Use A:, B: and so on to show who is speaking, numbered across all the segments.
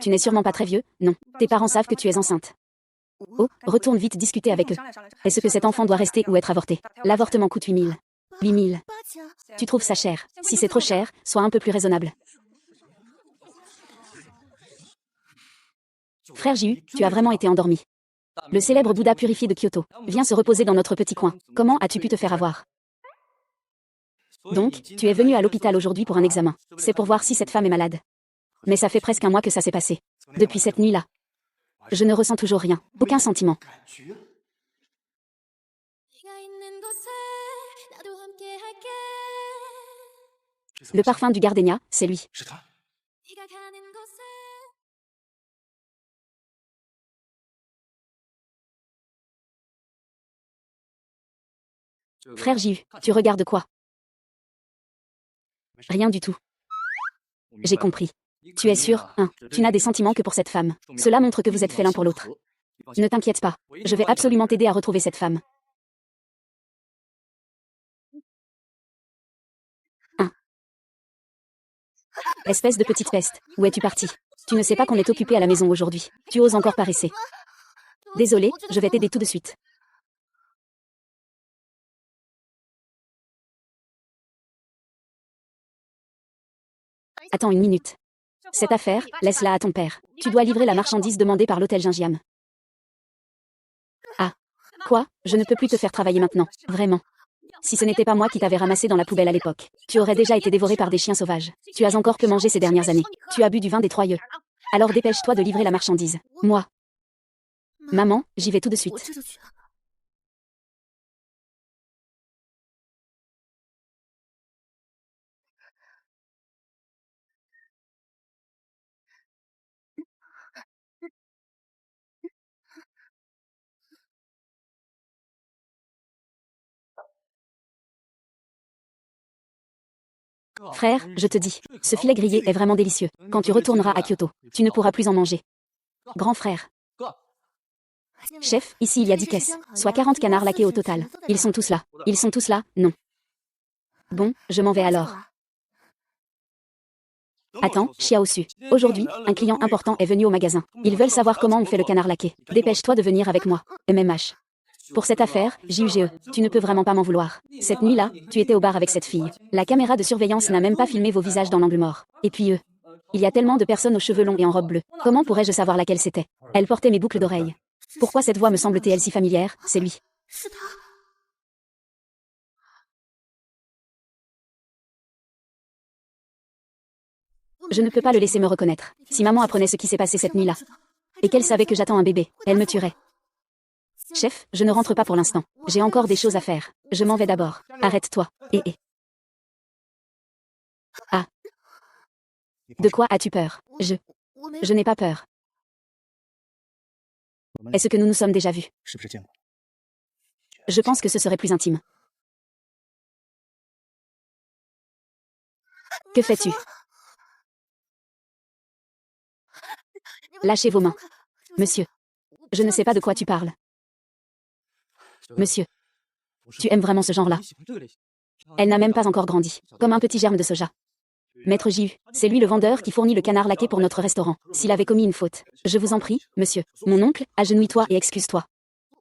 A: tu n'es sûrement pas très vieux, non. Tes parents savent que tu es enceinte. Oh, retourne vite discuter avec eux. Est-ce que cet enfant doit rester ou être avorté? L'avortement coûte 8 000. 8 000. Tu trouves ça cher? Si c'est trop cher, sois un peu plus raisonnable. Frère Jiu, tu as vraiment été endormi. Le célèbre Bouddha purifié de Kyoto vient se reposer dans notre petit coin. Comment as-tu pu te faire avoir? Donc, tu es venu à l'hôpital aujourd'hui pour un examen. C'est pour voir si cette femme est malade. Mais ça fait presque un mois que ça s'est passé. Depuis cette nuit-là. Je ne ressens toujours rien. Aucun sentiment. Le parfum du gardénia, c'est lui. Frère Jiu, tu regardes quoi? Rien du tout. J'ai compris. Tu es sûr, tu n'as des sentiments que pour cette femme. Cela montre que vous êtes faits l'un pour l'autre. Ne t'inquiète pas. Je vais absolument t'aider à retrouver cette femme. Espèce de petite peste, où es-tu partie? Tu ne sais pas qu'on est occupé à la maison aujourd'hui. Tu oses encore paresser. Désolé, je vais t'aider tout de suite. Attends une minute. Cette affaire, laisse-la à ton père. Tu dois livrer la marchandise demandée par l'hôtel Gingiam. Ah. Quoi? Je ne peux plus te faire travailler maintenant, vraiment. Si ce n'était pas moi qui t'avais ramassé dans la poubelle à l'époque, tu aurais déjà été dévoré par des chiens sauvages. Tu as encore peu mangé ces dernières années. Tu as bu du vin des Troyeux. Alors dépêche-toi de livrer la marchandise. Moi. Maman, j'y vais tout de suite. Frère, je te dis, ce filet grillé est vraiment délicieux. Quand tu retourneras à Kyoto, tu ne pourras plus en manger. Grand frère. Chef, ici il y a 10 caisses, soit 40 canards laqués au total. Ils sont tous là. Ils sont tous là, non. Bon, je m'en vais alors. Attends, Xiaosu. Aujourd'hui, un client important est venu au magasin. Ils veulent savoir comment on fait le canard laqué. Dépêche-toi de venir avec moi. MMH. Pour cette affaire, JUGE, tu ne peux vraiment pas m'en vouloir. Cette nuit-là, tu étais au bar avec cette fille. La caméra de surveillance n'a même pas filmé vos visages dans l'angle mort. Et puis eux. Il y a tellement de personnes aux cheveux longs et en robe bleue. Comment pourrais-je savoir laquelle c'était? Elle portait mes boucles d'oreilles. Pourquoi cette voix me semble-t-elle si familière? C'est lui. Je ne peux pas le laisser me reconnaître. Si maman apprenait ce qui s'est passé cette nuit-là, et qu'elle savait que j'attends un bébé, elle me tuerait. Chef, je ne rentre pas pour l'instant. J'ai encore des choses à faire. Je m'en vais d'abord. Arrête-toi. Ah. De quoi as-tu peur? Je n'ai pas peur. Est-ce que nous nous sommes déjà vus? Je pense que ce serait plus intime. Que fais-tu? Lâchez vos mains. Monsieur. Je ne sais pas de quoi tu parles. Monsieur. Tu aimes vraiment ce genre-là? Elle n'a même pas encore grandi. Comme un petit germe de soja. Maître Jiu, c'est lui le vendeur qui fournit le canard laqué pour notre restaurant. S'il avait commis une faute, je vous en prie, monsieur, mon oncle, agenouille-toi et excuse-toi.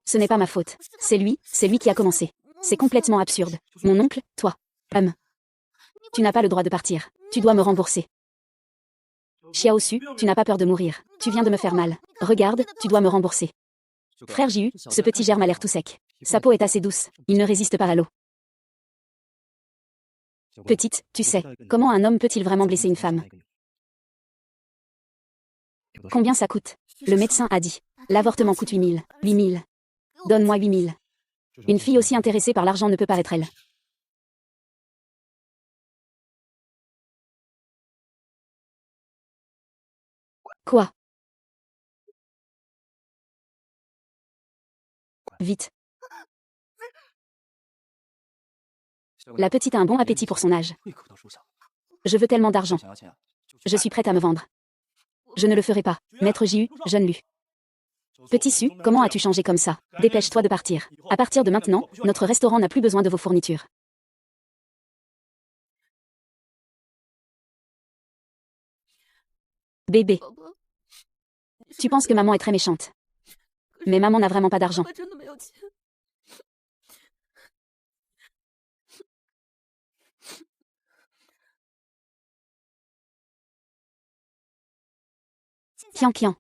A: Ce n'est pas ma faute. C'est lui qui a commencé. C'est complètement absurde. Mon oncle, toi. Tu n'as pas le droit de partir. Tu dois me rembourser. Xiaosu, tu n'as pas peur de mourir. Tu viens de me faire mal. Regarde, tu dois me rembourser. Frère Jiu, ce petit germe a l'air tout sec. Sa peau est assez douce. Il ne résiste pas à l'eau. Petite, tu sais, comment un homme peut-il vraiment blesser une femme? Combien ça coûte? Le médecin a dit. L'avortement coûte 8 000. 8 000. Donne-moi 8 000. Une fille aussi intéressée par l'argent ne peut pas être elle. Quoi? Vite. La petite a un bon appétit pour son âge. Je veux tellement d'argent. Je suis prête à me vendre. Je ne le ferai pas. Maître J.U., jeune Lu. Petit Su, comment as-tu changé comme ça? Dépêche-toi de partir. À partir de maintenant, notre restaurant n'a plus besoin de vos fournitures. Bébé. Tu penses que maman est très méchante. Mais maman n'a vraiment pas d'argent. Kian Kian.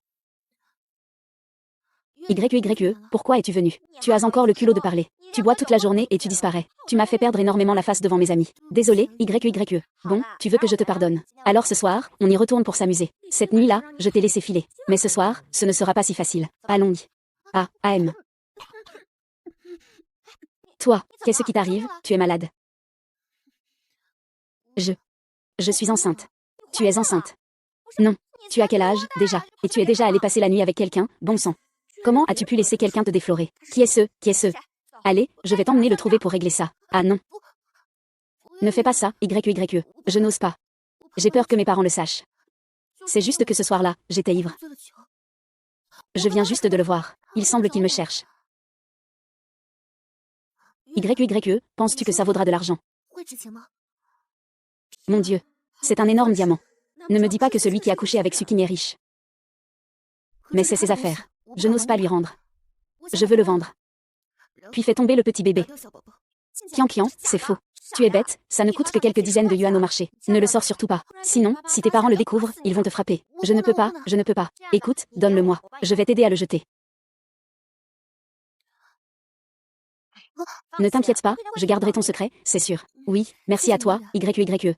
A: YYE, pourquoi es-tu venu? Tu as encore le culot de parler. Tu bois toute la journée et tu disparais. Tu m'as fait perdre énormément la face devant mes amis. Désolé, YYE. Bon, tu veux que je te pardonne. Alors ce soir, on y retourne pour s'amuser. Cette nuit-là, je t'ai laissé filer. Mais ce soir, ce ne sera pas si facile. Allons-y. Ah, AM. Toi, qu'est-ce qui t'arrive? Tu es malade. Je suis enceinte. Tu es enceinte. Non. Tu as quel âge, déjà? Et tu es déjà allé passer la nuit avec quelqu'un? Bon sang. Comment as-tu pu laisser quelqu'un te déflorer? Qui est ce? Qui est ce? Allez, je vais t'emmener le trouver pour régler ça. Ah non. Ne fais pas ça, YYE. Je n'ose pas. J'ai peur que mes parents le sachent. C'est juste que ce soir-là, j'étais ivre. Je viens juste de le voir. Il semble qu'il me cherche. YYE, penses-tu que ça vaudra de l'argent? Mon Dieu. C'est un énorme diamant. Ne me dis pas que celui qui a couché avec Sukin est riche. Mais c'est ses affaires. Je n'ose pas lui rendre. Je veux le vendre. Puis fais tomber le petit bébé. Kian Kian, c'est faux. Tu es bête, ça ne coûte que quelques dizaines de yuan au marché. Ne le sors surtout pas. Sinon, si tes parents le découvrent, ils vont te frapper. Je ne peux pas, je ne peux pas. Écoute, donne-le-moi. Je vais t'aider à le jeter. Ne t'inquiète pas, je garderai ton secret, c'est sûr. Oui, merci à toi, YYE.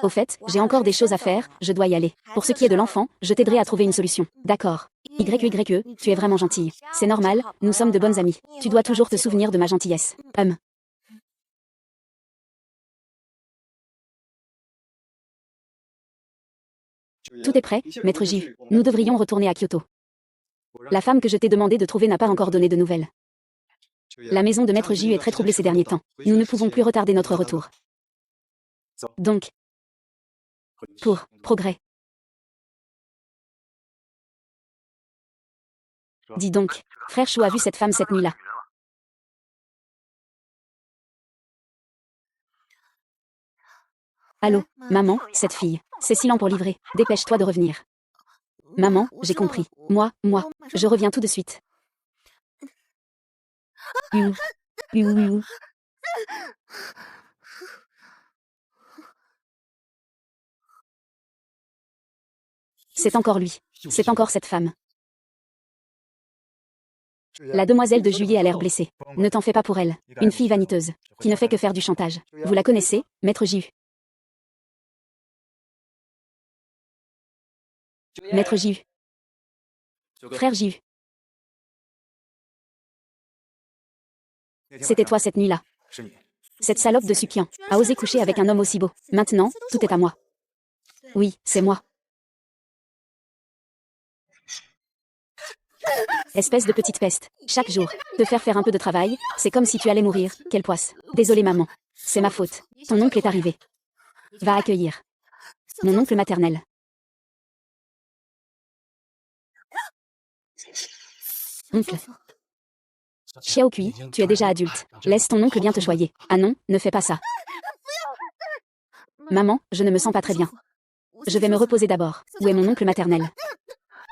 A: Au fait, j'ai encore des choses à faire, je dois y aller. Pour ce qui est de l'enfant, je t'aiderai à trouver une solution. D'accord. YYE, tu es vraiment gentille. C'est normal, nous sommes de bonnes amies. Tu dois toujours te souvenir de ma gentillesse. Tout est prêt, maître J.U. Nous devrions retourner à Kyoto. La femme que je t'ai demandé de trouver n'a pas encore donné de nouvelles. La maison de maître J.U. est très troublée ces derniers temps. Nous ne pouvons plus retarder notre retour. Donc, pour progrès. Dis donc, frère Chou a vu cette femme cette nuit-là. Allô, maman, cette fille. C'est si lent pour livrer. Dépêche-toi de revenir. Maman, j'ai compris. Moi, je reviens tout de suite. C'est encore lui. C'est encore cette femme. La demoiselle de Juillet a l'air blessée. Ne t'en fais pas pour elle. Une fille vaniteuse, qui ne fait que faire du chantage. Vous la connaissez, maître J.U. Maître J.U. Frère J.U. C'était toi cette nuit-là. Cette salope de Sukian a osé coucher avec un homme aussi beau. Maintenant, tout est à moi. Oui, c'est moi. Espèce de petite peste. Chaque jour, te faire un peu de travail, c'est comme si tu allais mourir. Quelle poisse. Désolée maman. C'est ma faute. Ton oncle est arrivé. Va accueillir. Mon oncle maternel. Oncle. Xiaokui, tu es déjà adulte. Laisse ton oncle bien te choyer. Ah non, ne fais pas ça. Maman, je ne me sens pas très bien. Je vais me reposer d'abord. Où est mon oncle maternel?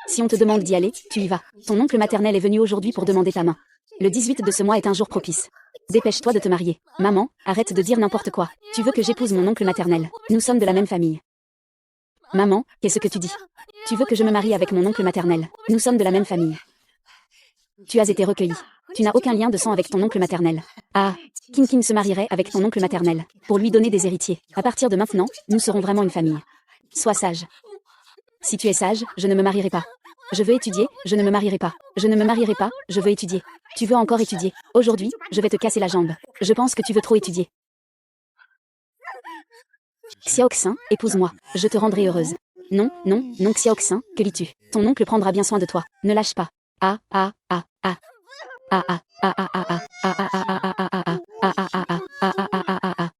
A: Si on te demande d'y aller, tu y vas. Ton oncle maternel est venu aujourd'hui pour demander ta main. Le 18 de ce mois est un jour propice. Dépêche-toi de te marier. Maman, arrête de dire n'importe quoi. Tu veux que j'épouse mon oncle maternel. Nous sommes de la même famille. Maman, qu'est-ce que tu dis? Tu veux que je me marie avec mon oncle maternel. Nous sommes de la même famille. Tu as été recueilli. Tu n'as aucun lien de sang avec ton oncle maternel. Ah, Kin se marierait avec ton oncle maternel, pour lui donner des héritiers. À partir de maintenant, nous serons vraiment une famille. Sois sage. Si tu es sage, je ne me marierai pas. Je veux étudier, je ne me marierai pas. Je ne me marierai pas, je veux étudier. Tu veux encore étudier. Aujourd'hui, je vais te casser la jambe. Je pense que tu veux trop étudier. Xiaoxin, épouse-moi. Je te rendrai heureuse. Non, non, non Xiaoxin, que lis-tu? Ton oncle prendra bien soin de toi. Ne lâche pas. Ah, ah, ah, ah. Ah, ah, ah, ah, ah, ah, ah, ah, ah, ah, ah, ah, ah, ah, ah, ah,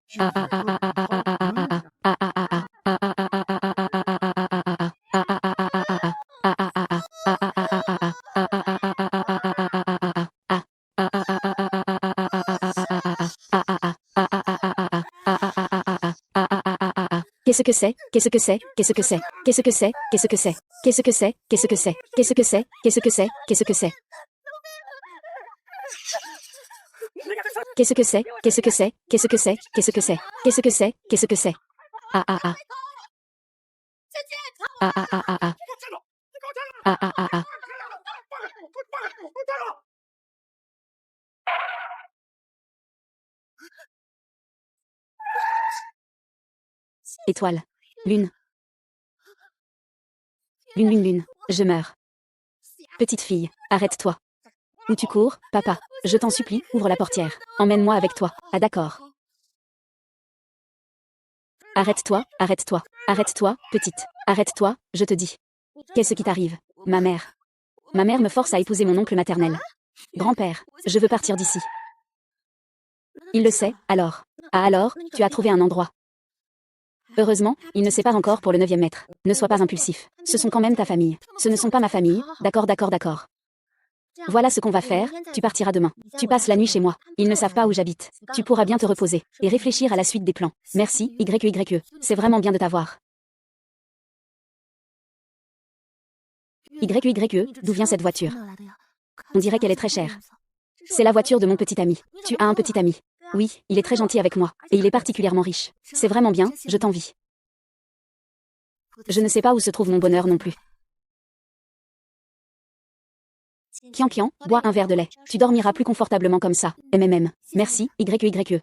A: Qu'est-ce que c'est? Qu'est-ce que c'est? Qu'est-ce que c'est? Qu'est-ce que c'est? Qu'est-ce que c'est? Qu'est-ce que c'est? Qu'est-ce que c'est? Qu'est-ce que c'est? Qu'est-ce que c'est? Qu'est-ce que c'est? Qu'est-ce que c'est? Qu'est-ce que c'est? Qu'est-ce que c'est? Qu'est-ce que c'est? Qu'est-ce que c'est? Qu'est-ce que c'est? Ah ah ah. Ah ah ah ah ah. Ah ah ah ah. Étoile. Lune. Lune, lune, lune. Je meurs. Petite fille, arrête-toi. Où tu cours, papa? Je t'en supplie, ouvre la portière. Emmène-moi avec toi. Ah d'accord. Arrête-toi, arrête-toi. Arrête-toi, petite. Arrête-toi, je te dis. Qu'est-ce qui t'arrive? Ma mère. Ma mère me force à épouser mon oncle maternel. Grand-père, je veux partir d'ici. Il le sait, alors. Ah alors, tu as trouvé un endroit. Heureusement, il ne sait pas encore pour le 9e mètre. Ne sois pas impulsif. Ce sont quand même ta famille. Ce ne sont pas ma famille. D'accord, d'accord, d'accord. Voilà ce qu'on va faire, tu partiras demain. Tu passes la nuit chez moi. Ils ne savent pas où j'habite. Tu pourras bien te reposer et réfléchir à la suite des plans. Merci, YE. C'est vraiment bien de t'avoir. YE, d'où vient cette voiture? On dirait qu'elle est très chère. C'est la voiture de mon petit ami. Tu as un petit ami? Oui, il est très gentil avec moi, et il est particulièrement riche. C'est vraiment bien, je t'envie. Je ne sais pas où se trouve mon bonheur non plus. Kian Kian, bois un verre de lait. Tu dormiras plus confortablement comme ça. MMM. Merci, YE.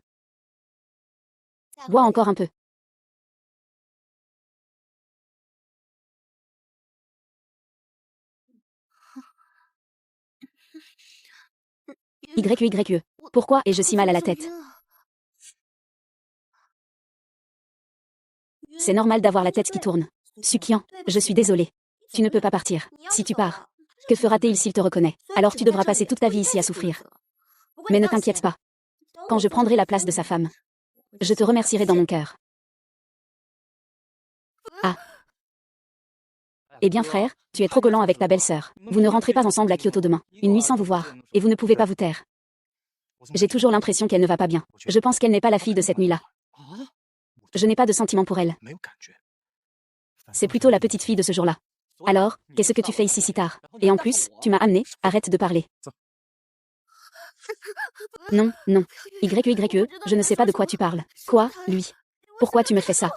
A: Bois encore un peu. YE. Pourquoi ai-je si mal à la tête? C'est normal d'avoir la tête qui tourne. Sukian, je suis désolée. Tu ne peux pas partir. Si tu pars, que fera-t-il s'il te reconnaît? Alors tu devras passer toute ta vie ici à souffrir. Mais ne t'inquiète pas. Quand je prendrai la place de sa femme, je te remercierai dans mon cœur. Ah. Eh bien frère, tu es trop collant avec ta belle-sœur. Vous ne rentrez pas ensemble à Kyoto demain. Une nuit sans vous voir. Et vous ne pouvez pas vous taire. J'ai toujours l'impression qu'elle ne va pas bien. Je pense qu'elle n'est pas la fille de cette nuit-là. Je n'ai pas de sentiment pour elle. C'est plutôt la petite fille de ce jour-là. Alors, qu'est-ce que tu fais ici si tard? Et en plus, tu m'as amené, arrête de parler. Non, non. YE, je ne sais pas de quoi tu parles. Quoi, lui? Pourquoi tu me fais ça?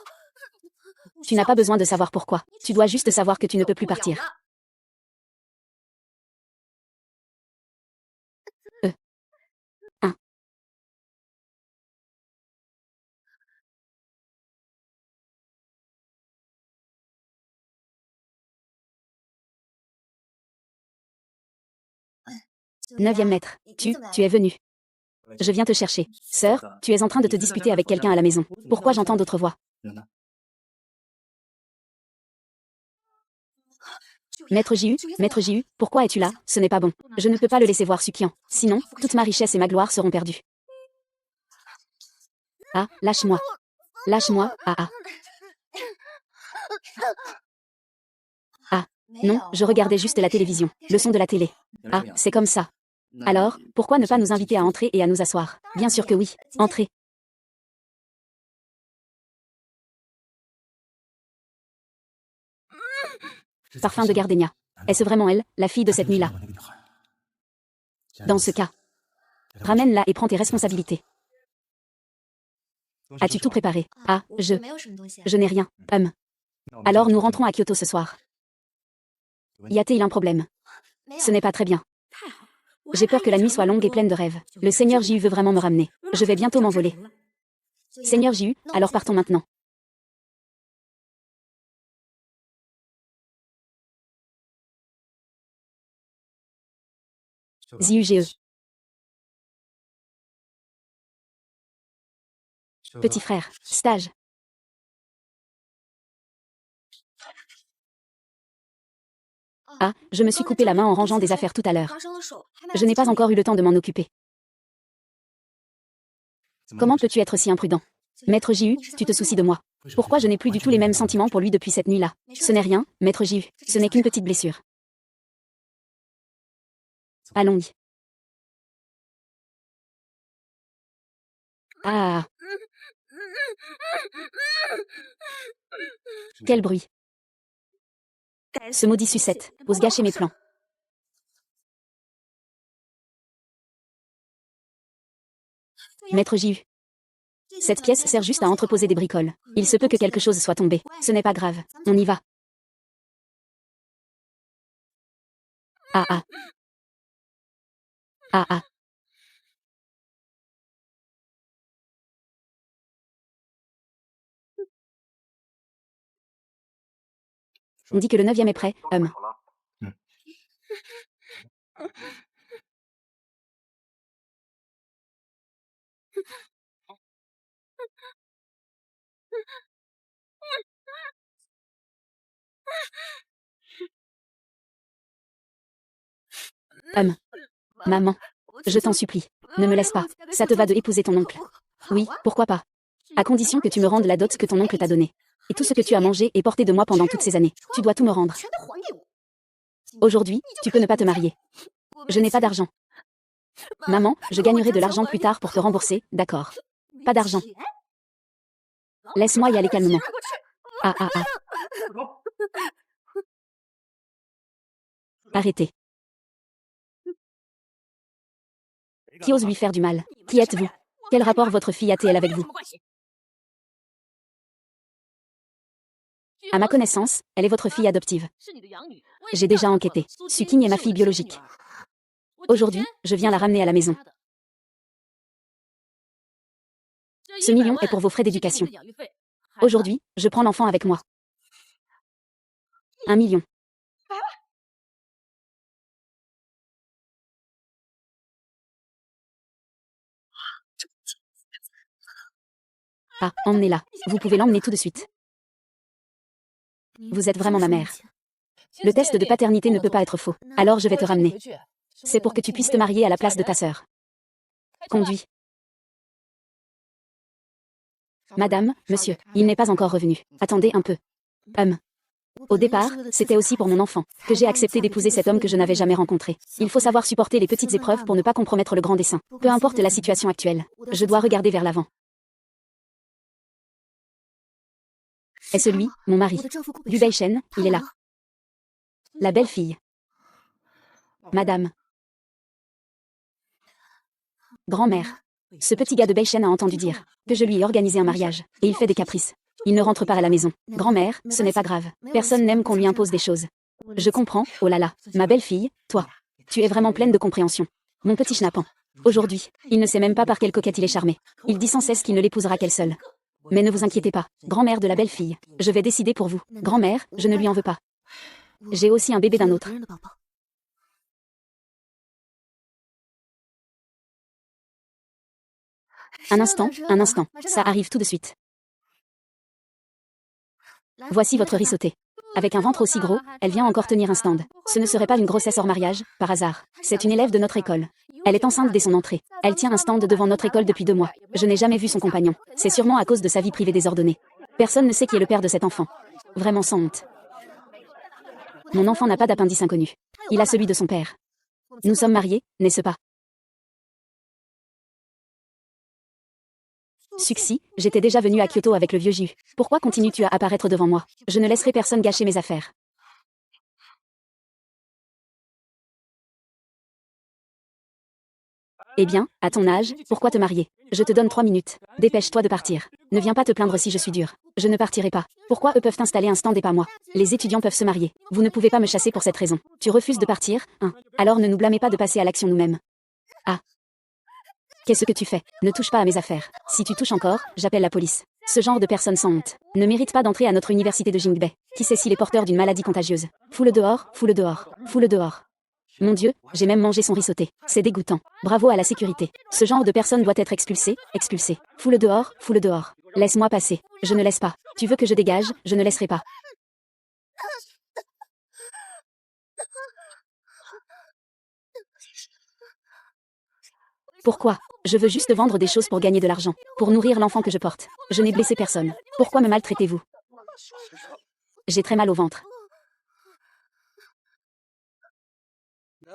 A: Tu n'as pas besoin de savoir pourquoi. Tu dois juste savoir que tu ne peux plus partir. 1. Neuvième maître. Tu es venu. Je viens te chercher. Sœur, tu es en train de te disputer avec quelqu'un à la maison. Pourquoi j'entends d'autres voix? Maître JU, pourquoi es-tu là? Ce n'est pas bon. Je ne peux pas le laisser voir Sukian. Sinon, toute ma richesse et ma gloire seront perdues. Ah, lâche-moi. Lâche-moi, ah ah. Ah, non, je regardais juste la télévision. Le son de la télé. Ah, c'est comme ça. Alors, pourquoi ne pas nous inviter à entrer et à nous asseoir? Bien sûr que oui. Entrez. Parfum de gardenia. Est-ce vraiment elle, la fille de cette nuit-là? Dans ce cas, ramène-la et prends tes responsabilités. As-tu tout préparé? Ah, je n'ai rien. Alors nous rentrons à Kyoto ce soir. Y a-t-il un problème? Ce n'est pas très bien. J'ai peur que la nuit soit longue et pleine de rêves. Le Seigneur Jiu veut vraiment me ramener. Je vais bientôt m'envoler. Seigneur Jiu, alors partons maintenant. ZUGE. Petit frère. Stage. Ah, je me suis coupé la main en rangeant des affaires tout à l'heure. Je n'ai pas encore eu le temps de m'en occuper. Comment peux-tu être si imprudent? Maître Jiu, tu te soucies de moi. Pourquoi je n'ai plus du tout les mêmes sentiments pour lui depuis cette nuit-là? Ce n'est rien, Maître Jiu. Ce n'est qu'une petite blessure. Allons-y. Ah. Quel bruit. Ce maudit sucette ose gâcher mes plans. Maître Jiu. Cette pièce sert juste à entreposer des bricoles. Il se peut que quelque chose soit tombé. Ce n'est pas grave. On y va. Ah ah. Ah ah. On dit que le 9e est prêt, Maman. Je t'en supplie. Ne me laisse pas. Ça te va de épouser ton oncle. Oui, pourquoi pas. À condition que tu me rendes la dot que ton oncle t'a donnée. Et tout ce que tu as mangé et porté de moi pendant toutes ces années. Tu dois tout me rendre. Aujourd'hui, tu peux ne pas te marier. Je n'ai pas d'argent. Maman, je gagnerai de l'argent plus tard pour te rembourser, d'accord. Pas d'argent. Laisse-moi y aller calmement. Ah ah ah. Arrêtez. Qui ose lui faire du mal? Qui êtes-vous? Quel rapport votre fille a-t-elle avec vous? À ma connaissance, elle est votre fille adoptive. J'ai déjà enquêté. Suking est ma fille biologique. Aujourd'hui, je viens la ramener à la maison. Ce million est pour vos frais d'éducation. Aujourd'hui, je prends l'enfant avec moi. 1 million. Ah, emmenez-la. Vous pouvez l'emmener tout de suite. Vous êtes vraiment ma mère. Le test de paternité ne peut pas être faux. Alors je vais te ramener. C'est pour que tu puisses te marier à la place de ta sœur. Conduis. Madame, monsieur, il n'est pas encore revenu. Attendez un peu. Au départ, c'était aussi pour mon enfant que j'ai accepté d'épouser cet homme que je n'avais jamais rencontré. Il faut savoir supporter les petites épreuves pour ne pas compromettre le grand dessein. Peu importe la situation actuelle, je dois regarder vers l'avant. Est-ce lui, mon mari? Du Beishen, il est là. La belle fille. Madame. Grand-mère. Ce petit gars de Beishen a entendu dire que je lui ai organisé un mariage, et il fait des caprices. Il ne rentre pas à la maison. Grand-mère, ce n'est pas grave. Personne n'aime qu'on lui impose des choses. Je comprends, oh là là. Ma belle-fille, toi. Tu es vraiment pleine de compréhension. Mon petit schnappant. Aujourd'hui, il ne sait même pas par quelle coquette il est charmé. Il dit sans cesse qu'il ne l'épousera qu'elle seule. Mais ne vous inquiétez pas, grand-mère de la belle-fille. Je vais décider pour vous. Grand-mère, je ne lui en veux pas. J'ai aussi un bébé d'un autre. Un instant, ça arrive tout de suite. Voici votre risotté. Avec un ventre aussi gros, elle vient encore tenir un stand. Ce ne serait pas une grossesse hors mariage, par hasard. C'est une élève de notre école. Elle est enceinte dès son entrée. Elle tient un stand devant notre école depuis 2 mois. Je n'ai jamais vu son compagnon. C'est sûrement à cause de sa vie privée désordonnée. Personne ne sait qui est le père de cet enfant. Vraiment sans honte. Mon enfant n'a pas d'appendice inconnu. Il a celui de son père. Nous sommes mariés, n'est-ce pas? Suxi, j'étais déjà venu à Kyoto avec le vieux Jiu. Pourquoi continues-tu à apparaître devant moi? Je ne laisserai personne gâcher mes affaires. Eh bien, à ton âge, pourquoi te marier? Je te donne 3 minutes. Dépêche-toi de partir. Ne viens pas te plaindre si je suis dure. Je ne partirai pas. Pourquoi eux peuvent installer un stand et pas moi? Les étudiants peuvent se marier. Vous ne pouvez pas me chasser pour cette raison. Tu refuses de partir, hein? Alors ne nous blâmez pas de passer à l'action nous-mêmes. Ah. Qu'est-ce que tu fais? Ne touche pas à mes affaires. Si tu touches encore, j'appelle la police. Ce genre de personne sans honte ne mérite pas d'entrer à notre université de Jingbei. Qui sait s'il est porteur d'une maladie contagieuse? Fous-le dehors, fous-le dehors, fous-le dehors. Mon Dieu, j'ai même mangé son riz sauté. C'est dégoûtant. Bravo à la sécurité. Ce genre de personne doit être expulsé, expulsé. Fous-le dehors, fous-le dehors. Laisse-moi passer. Je ne laisse pas. Tu veux que je dégage? Je ne laisserai pas. Pourquoi? Je veux juste vendre des choses pour gagner de l'argent, pour nourrir l'enfant que je porte. Je n'ai blessé personne. Pourquoi me maltraitez-vous? J'ai très mal au ventre.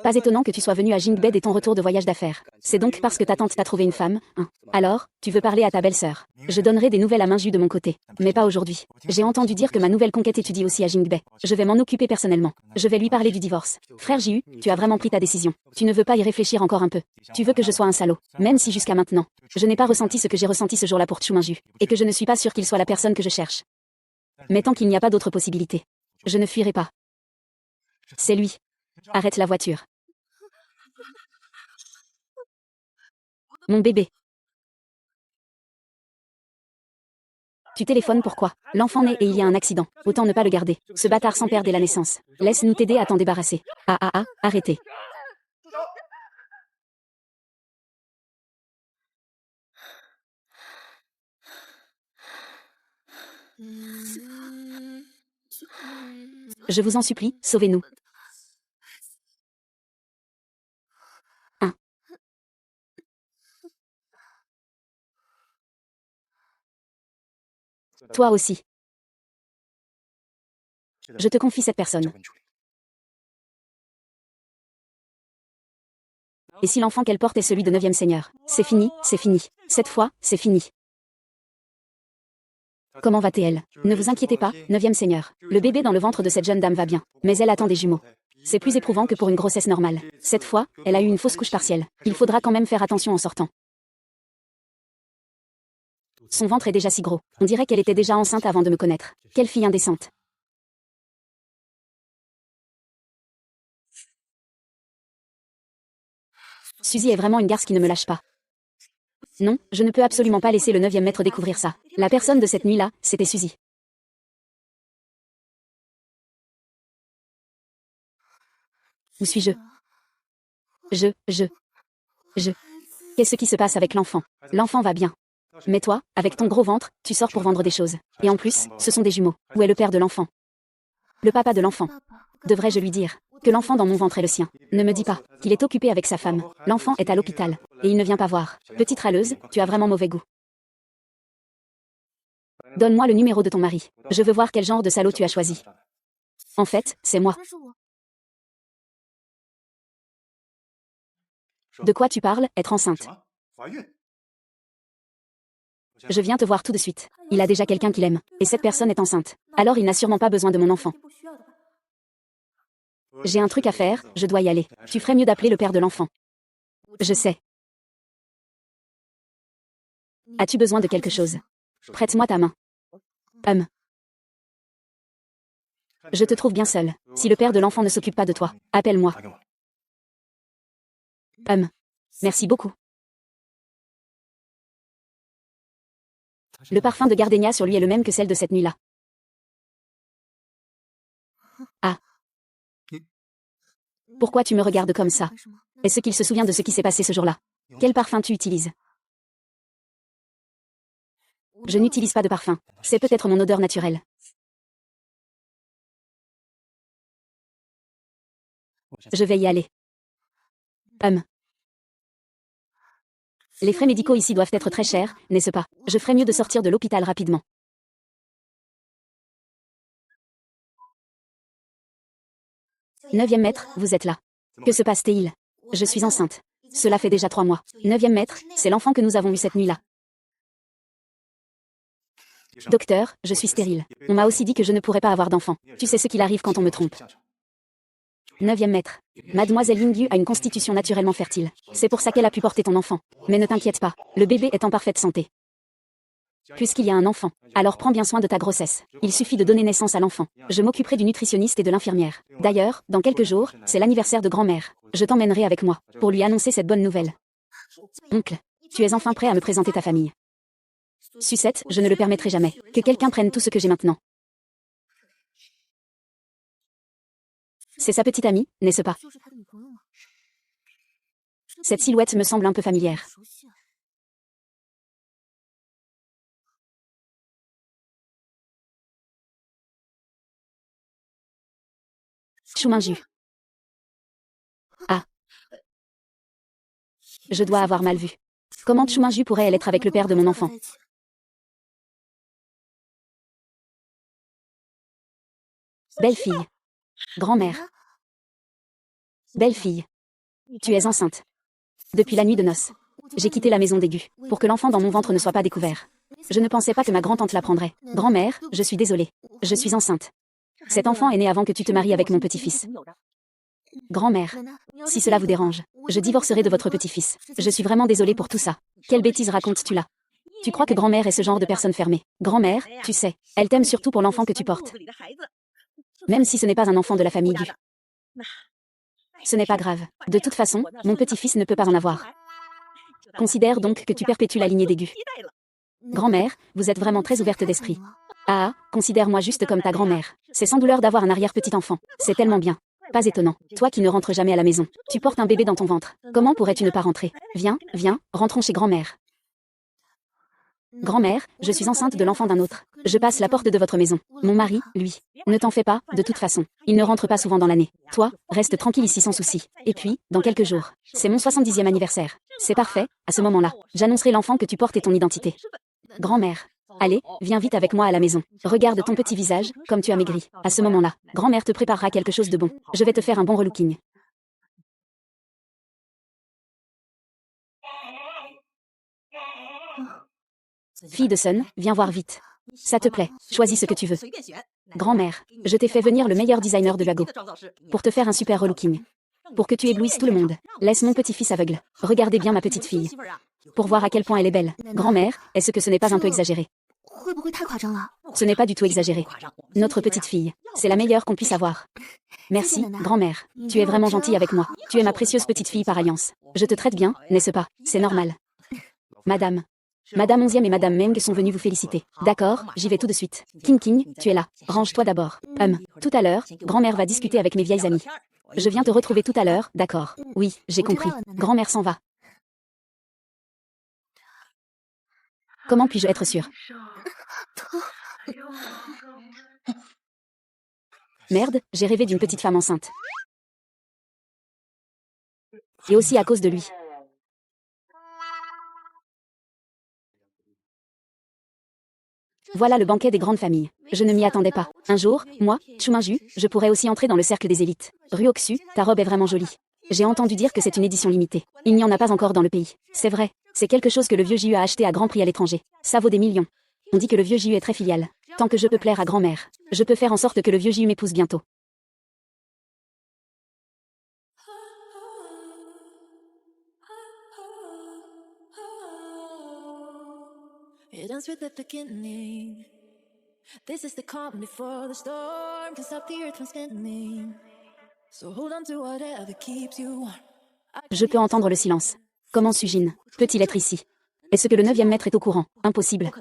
A: Pas étonnant que tu sois venu à Jingbei dès ton retour de voyage d'affaires. C'est donc parce que ta tante t'a trouvé une femme, hein? Alors, tu veux parler à ta belle-sœur. Je donnerai des nouvelles à main Ju de mon côté. Mais pas aujourd'hui. J'ai entendu dire que ma nouvelle conquête étudie aussi à Jingbei. Je vais m'en occuper personnellement. Je vais lui parler du divorce. Frère Ju, tu as vraiment pris ta décision. Tu ne veux pas y réfléchir encore un peu. Tu veux que je sois un salaud. Même si jusqu'à maintenant, je n'ai pas ressenti ce que j'ai ressenti ce jour-là pour Chu Ju. Et que je ne suis pas sûre qu'il soit la personne que je cherche. Mais tant qu'il n'y a pas d'autre possibilité, je ne fuirai pas. C'est lui. Arrête la voiture. Mon bébé. Tu téléphones pourquoi? L'enfant naît et il y a un accident. Autant ne pas le garder. Ce bâtard sans père dès la naissance. Laisse-nous t'aider à t'en débarrasser. Arrêtez. Je vous en supplie, sauvez-nous. Toi aussi. Je te confie cette personne. Et si l'enfant qu'elle porte est celui de 9e seigneur? C'est fini, c'est fini. Cette fois, c'est fini. Comment va-t-elle? Ne vous inquiétez pas, 9e seigneur. Le bébé dans le ventre de cette jeune dame va bien. Mais elle attend des jumeaux. C'est plus éprouvant que pour une grossesse normale. Cette fois, elle a eu une fausse couche partielle. Il faudra quand même faire attention en sortant. Son ventre est déjà si gros. On dirait qu'elle était déjà enceinte avant de me connaître. Quelle fille indécente. Suzy est vraiment une garce qui ne me lâche pas. Non, je ne peux absolument pas laisser le 9e maître découvrir ça. La personne de cette nuit-là, c'était Suzy. Où suis-je? Qu'est-ce qui se passe avec l'enfant? L'enfant va bien. Mais toi, avec ton gros ventre, tu sors pour vendre des choses. Et en plus, ce sont des jumeaux. Où est le père de l'enfant? Le papa de l'enfant. Devrais-je lui dire que l'enfant dans mon ventre est le sien? Ne me dis pas qu'il est occupé avec sa femme. L'enfant est à l'hôpital. Et il ne vient pas voir. Petite râleuse, tu as vraiment mauvais goût. Donne-moi le numéro de ton mari. Je veux voir quel genre de salaud tu as choisi. En fait, c'est moi. De quoi tu parles, être enceinte? Je viens te voir tout de suite. Il a déjà quelqu'un qu'il aime. Et cette personne est enceinte. Alors il n'a sûrement pas besoin de mon enfant. J'ai un truc à faire, je dois y aller. Tu ferais mieux d'appeler le père de l'enfant. Je sais. As-tu besoin de quelque chose? Prête-moi ta main. Je te trouve bien seul. Si le père de l'enfant ne s'occupe pas de toi, appelle-moi. Merci beaucoup. Le parfum de gardénia sur lui est le même que celle de cette nuit-là. Ah. Pourquoi tu me regardes comme ça? Est-ce qu'il se souvient de ce qui s'est passé ce jour-là? Quel parfum tu utilises? Je n'utilise pas de parfum. C'est peut-être mon odeur naturelle. Je vais y aller. Les frais médicaux ici doivent être très chers, n'est-ce pas? Je ferais mieux de sortir de l'hôpital rapidement. Neuvième maître, vous êtes là. Que se passe-t-il? Je suis enceinte. Cela fait déjà 3 mois. 9e maître, c'est l'enfant que nous avons eu cette nuit-là. Docteur, je suis stérile. On m'a aussi dit que je ne pourrais pas avoir d'enfant. Tu sais ce qu'il arrive quand on me trompe. 9e maître. Mademoiselle Lingyu a une constitution naturellement fertile. C'est pour ça qu'elle a pu porter ton enfant. Mais ne t'inquiète pas, le bébé est en parfaite santé. Puisqu'il y a un enfant, alors prends bien soin de ta grossesse. Il suffit de donner naissance à l'enfant. Je m'occuperai du nutritionniste et de l'infirmière. D'ailleurs, dans quelques jours, c'est l'anniversaire de grand-mère. Je t'emmènerai avec moi, pour lui annoncer cette bonne nouvelle. Oncle, tu es enfin prêt à me présenter ta famille. Sucette, je ne le permettrai jamais. Que quelqu'un prenne tout ce que j'ai maintenant. C'est sa petite amie, n'est-ce pas? Cette silhouette me semble un peu familière. Chouminju. Ah. Je dois avoir mal vu. Comment Chouminju pourrait-elle être avec le père de mon enfant? Belle-fille. Grand-mère. Belle-fille. Tu es enceinte. Depuis la nuit de noces. J'ai quitté la maison d'Aigu, pour que l'enfant dans mon ventre ne soit pas découvert. Je ne pensais pas que ma grand-tante l'apprendrait. Grand-mère, je suis désolée. Je suis enceinte. Cet enfant est né avant que tu te maries avec mon petit-fils. Grand-mère, si cela vous dérange, je divorcerai de votre petit-fils. Je suis vraiment désolée pour tout ça. Quelle bêtise racontes-tu là? Tu crois que grand-mère est ce genre de personne fermée? Grand-mère, tu sais, elle t'aime surtout pour l'enfant que tu portes. Même si ce n'est pas un enfant de la famille Gu. Ce n'est pas grave. De toute façon, mon petit-fils ne peut pas en avoir. Considère donc que tu perpétues la lignée d'Aigu. Grand-mère, vous êtes vraiment très ouverte d'esprit. Ah, considère-moi juste comme ta grand-mère. C'est sans douleur d'avoir un arrière-petit-enfant. C'est tellement bien. Pas étonnant. Toi qui ne rentres jamais à la maison. Tu portes un bébé dans ton ventre. Comment pourrais-tu ne pas rentrer? Viens, viens, rentrons chez grand-mère. Grand-mère, je suis enceinte de l'enfant d'un autre. Je passe la porte de votre maison. Mon mari, lui. Ne t'en fais pas, de toute façon. Il ne rentre pas souvent dans l'année. Toi, reste tranquille ici sans souci. Et puis, dans quelques jours, c'est mon 70e anniversaire. C'est parfait, à ce moment-là, j'annoncerai l'enfant que tu portes et ton identité. Grand-mère. Allez, viens vite avec moi à la maison. Regarde ton petit visage, comme tu as maigri. À ce moment-là, grand-mère te préparera quelque chose de bon. Je vais te faire un bon relooking. Fille de Sun, viens voir vite. Ça te plaît, choisis ce que tu veux. Grand-mère, je t'ai fait venir le meilleur designer de Lago. Pour te faire un super relooking. Pour que tu éblouisses tout le monde. Laisse mon petit-fils aveugle. Regardez bien ma petite fille. Pour voir à quel point elle est belle. Grand-mère, est-ce que ce n'est pas un peu exagéré? Ce n'est pas du tout exagéré. Notre petite fille, c'est la meilleure qu'on puisse avoir. Merci, grand-mère. Tu es vraiment gentille avec moi. Tu es ma précieuse petite fille par alliance. Je te traite bien, n'est-ce pas? C'est normal. Madame. Madame Onzième et Madame Meng sont venues vous féliciter. D'accord, j'y vais tout de suite. King King, tu es là. Range-toi d'abord. Tout à l'heure, grand-mère va discuter avec mes vieilles amies. Je viens te retrouver tout à l'heure, d'accord. Oui, j'ai compris. Grand-mère s'en va. Comment puis-je être sûre? Merde, j'ai rêvé d'une petite femme enceinte. Et aussi à cause de lui. Voilà le banquet des grandes familles. Je ne m'y attendais pas. Un jour, moi, Chouminju, je pourrais aussi entrer dans le cercle des élites. Ryoxu, ta robe est vraiment jolie. J'ai entendu dire que c'est une édition limitée. Il n'y en a pas encore dans le pays. C'est vrai. C'est quelque chose que le vieux Jiu a acheté à grand prix à l'étranger. Ça vaut des millions. On dit que le vieux Jiu est très filial. Tant que je peux plaire à grand-mère, je peux faire en sorte que le vieux Jiu m'épouse bientôt.
B: It ends with the beginning. This is the calm before the storm can stop the earth from spinning. So hold on to whatever keeps you warm.
A: Je peux entendre le silence. Comment Sujin peut-il être ici? Est-ce que le 9e maître est au courant? Impossible.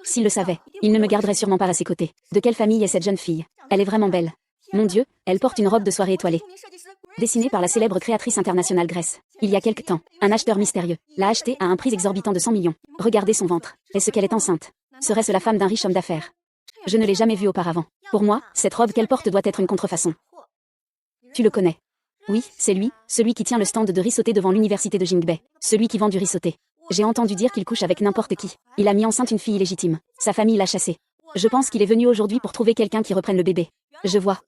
A: S'il le savait, il ne me garderait sûrement pas à ses côtés. De quelle famille est cette jeune fille? Elle est vraiment belle. Mon Dieu, elle porte une robe de soirée étoilée. Dessinée par la célèbre créatrice internationale Grace. Il y a quelque temps, un acheteur mystérieux l'a achetée à un prix exorbitant de 100 millions. Regardez son ventre. Est-ce qu'elle est enceinte? Serait-ce la femme d'un riche homme d'affaires? Je ne l'ai jamais vue auparavant. Pour moi, cette robe qu'elle porte doit être une contrefaçon. Tu le connais? Oui, c'est lui, celui qui tient le stand de riz sauté devant l'université de Jingbei. Celui qui vend du riz sauté. J'ai entendu dire qu'il couche avec n'importe qui. Il a mis enceinte une fille illégitime. Sa famille l'a chassé. Je pense qu'il est venu aujourd'hui pour trouver quelqu'un qui reprenne le bébé. Je vois.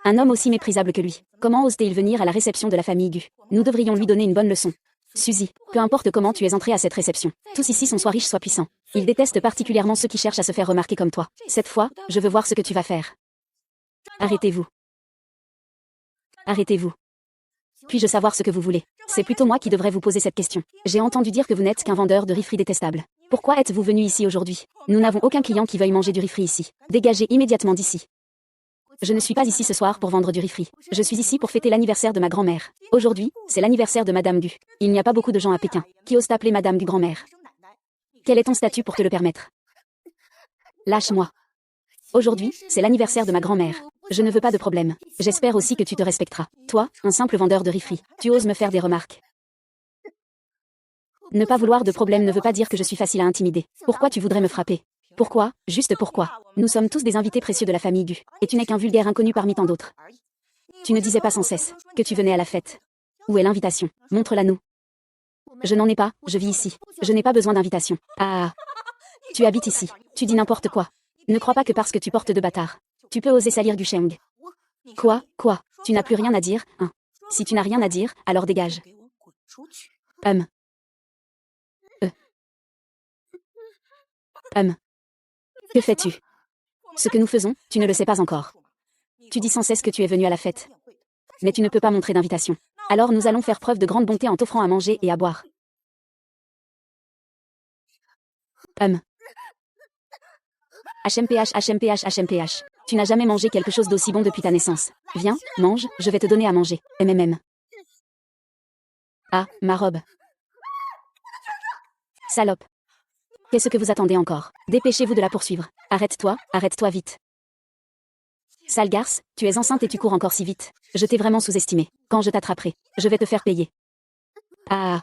A: Un homme aussi méprisable que lui. Comment ose-t-il venir à la réception de la famille Gu? Nous devrions lui donner une bonne leçon. Suzy, peu importe comment tu es entrée à cette réception. Tous ici sont soit riches soit puissants. Ils détestent particulièrement ceux qui cherchent à se faire remarquer comme toi. Cette fois, je veux voir ce que tu vas faire. Arrêtez-vous. Arrêtez-vous. Puis-je savoir ce que vous voulez? C'est plutôt moi qui devrais vous poser cette question. J'ai entendu dire que vous n'êtes qu'un vendeur de riz frits détestable. Pourquoi êtes-vous venu ici aujourd'hui? Nous n'avons aucun client qui veuille manger du riz frit ici. Dégagez immédiatement d'ici. Je ne suis pas ici ce soir pour vendre du riz frit. Je suis ici pour fêter l'anniversaire de ma grand-mère. Aujourd'hui, c'est l'anniversaire de Madame Gu. Il n'y a pas beaucoup de gens à Pékin qui osent t'appeler Madame Gu grand-mère. Quel est ton statut pour te le permettre? Lâche-moi. Aujourd'hui, c'est l'anniversaire de ma grand-mère. Je ne veux pas de problème. J'espère aussi que tu te respecteras. Toi, un simple vendeur de riz frit, tu oses me faire des remarques. Ne pas vouloir de problème ne veut pas dire que je suis facile à intimider. Pourquoi tu voudrais me frapper? Pourquoi? Juste pourquoi? Nous sommes tous des invités précieux de la famille Gu, et tu n'es qu'un vulgaire inconnu parmi tant d'autres. Tu ne disais pas sans cesse que tu venais à la fête. Où est l'invitation? Montre-la nous. Je n'en ai pas, je vis ici. Je n'ai pas besoin d'invitation. Ah. Tu habites ici. Tu dis n'importe quoi. Ne crois pas que parce que tu portes de bâtard, tu peux oser salir Gusheng. Quoi? Tu n'as plus rien à dire, hein? Si tu n'as rien à dire, alors dégage. Que fais-tu? Ce que nous faisons, tu ne le sais pas encore. Tu dis sans cesse que tu es venu à la fête. Mais tu ne peux pas montrer d'invitation. Alors nous allons faire preuve de grande bonté en t'offrant à manger et à boire. HMPH. Tu n'as jamais mangé quelque chose d'aussi bon depuis ta naissance. Viens, mange, je vais te donner à manger. MMM. Ah, ma robe. Salope. Qu'est-ce que vous attendez encore? Dépêchez-vous de la poursuivre. Arrête-toi vite. Sale garce, tu es enceinte et tu cours encore si vite. Je t'ai vraiment sous-estimé. Quand je t'attraperai, je vais te faire payer. Ah.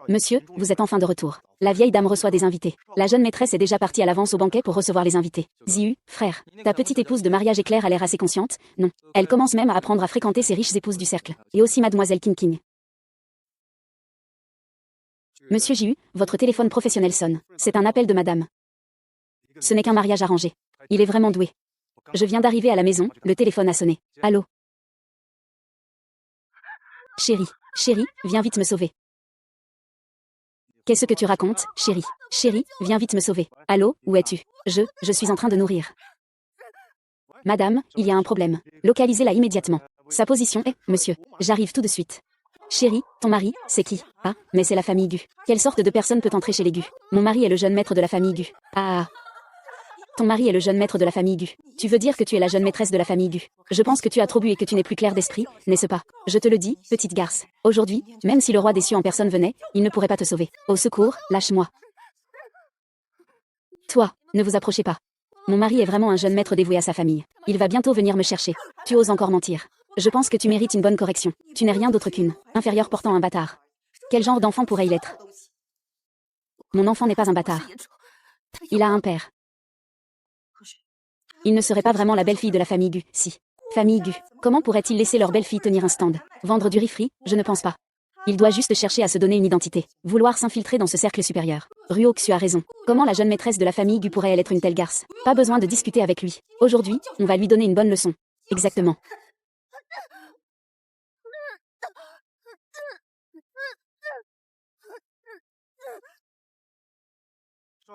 A: Monsieur, vous êtes enfin de retour. La vieille dame reçoit des invités. La jeune maîtresse est déjà partie à l'avance au banquet pour recevoir les invités. Zihu, frère, ta petite épouse de mariage éclair a l'air assez consciente, non? Elle commence même à apprendre à fréquenter ses riches épouses du cercle. Et aussi mademoiselle King. Monsieur Jihu, votre téléphone professionnel sonne. C'est un appel de madame. Ce n'est qu'un mariage arrangé. Il est vraiment doué. Je viens d'arriver à la maison, le téléphone a sonné. Allô? Chérie, viens vite me sauver. Qu'est-ce que tu racontes, chérie? Chérie, viens vite me sauver. Allô, où es-tu? Je suis en train de nourrir. Madame, il y a un problème. Localisez-la immédiatement. Sa position est, monsieur, j'arrive tout de suite. Chérie, ton mari, c'est qui? Ah, mais c'est la famille Gu. Quelle sorte de personne peut entrer chez les Gu? Mon mari est le jeune maître de la famille Gu. Ah. Ton mari est le jeune maître de la famille Gu. Tu veux dire que tu es la jeune maîtresse de la famille Gu. Je pense que tu as trop bu et que tu n'es plus clair d'esprit, n'est-ce pas? Je te le dis, petite garce. Aujourd'hui, même si le roi des cieux en personne venait, il ne pourrait pas te sauver. Au secours, lâche-moi. Toi, ne vous approchez pas. Mon mari est vraiment un jeune maître dévoué à sa famille. Il va bientôt venir me chercher. Tu oses encore mentir. Je pense que tu mérites une bonne correction. Tu n'es rien d'autre qu'une inférieure portant un bâtard. Quel genre d'enfant pourrait-il être? Mon enfant n'est pas un bâtard. Il a un père. Il ne serait pas vraiment la belle-fille de la famille Gu, si. Famille Gu, comment pourrait-il laisser leur belle-fille tenir un stand? Vendre du riz frit? Je ne pense pas. Il doit juste chercher à se donner une identité. Vouloir s'infiltrer dans ce cercle supérieur. Ruo Xu a raison. Comment la jeune maîtresse de la famille Gu pourrait-elle être une telle garce? Pas besoin de discuter avec lui. Aujourd'hui, on va lui donner une bonne leçon. Exactement.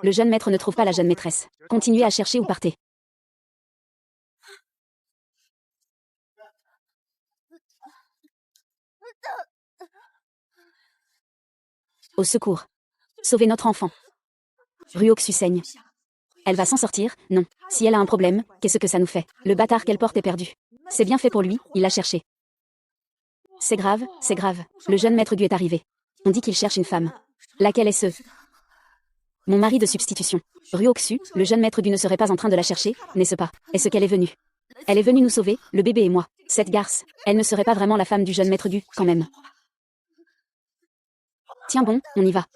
A: Le jeune maître ne trouve pas la jeune maîtresse. Continuez à chercher ou partez. Au secours. Sauvez notre enfant. Ruo Xu saigne. Elle va s'en sortir, non. Si elle a un problème, qu'est-ce que ça nous fait? Le bâtard qu'elle porte est perdu. C'est bien fait pour lui, il l'a cherché. C'est grave, c'est grave. Le jeune maître Gu est arrivé. On dit qu'il cherche une femme. Laquelle est-ce? Mon mari de substitution. Ruo Xu, le jeune maître Gu ne serait pas en train de la chercher, n'est-ce pas? Est-ce qu'elle est venue? Elle est venue nous sauver, le bébé et moi. Cette garce, elle ne serait pas vraiment la femme du jeune maître Gu, quand même. Tiens bon, on y va.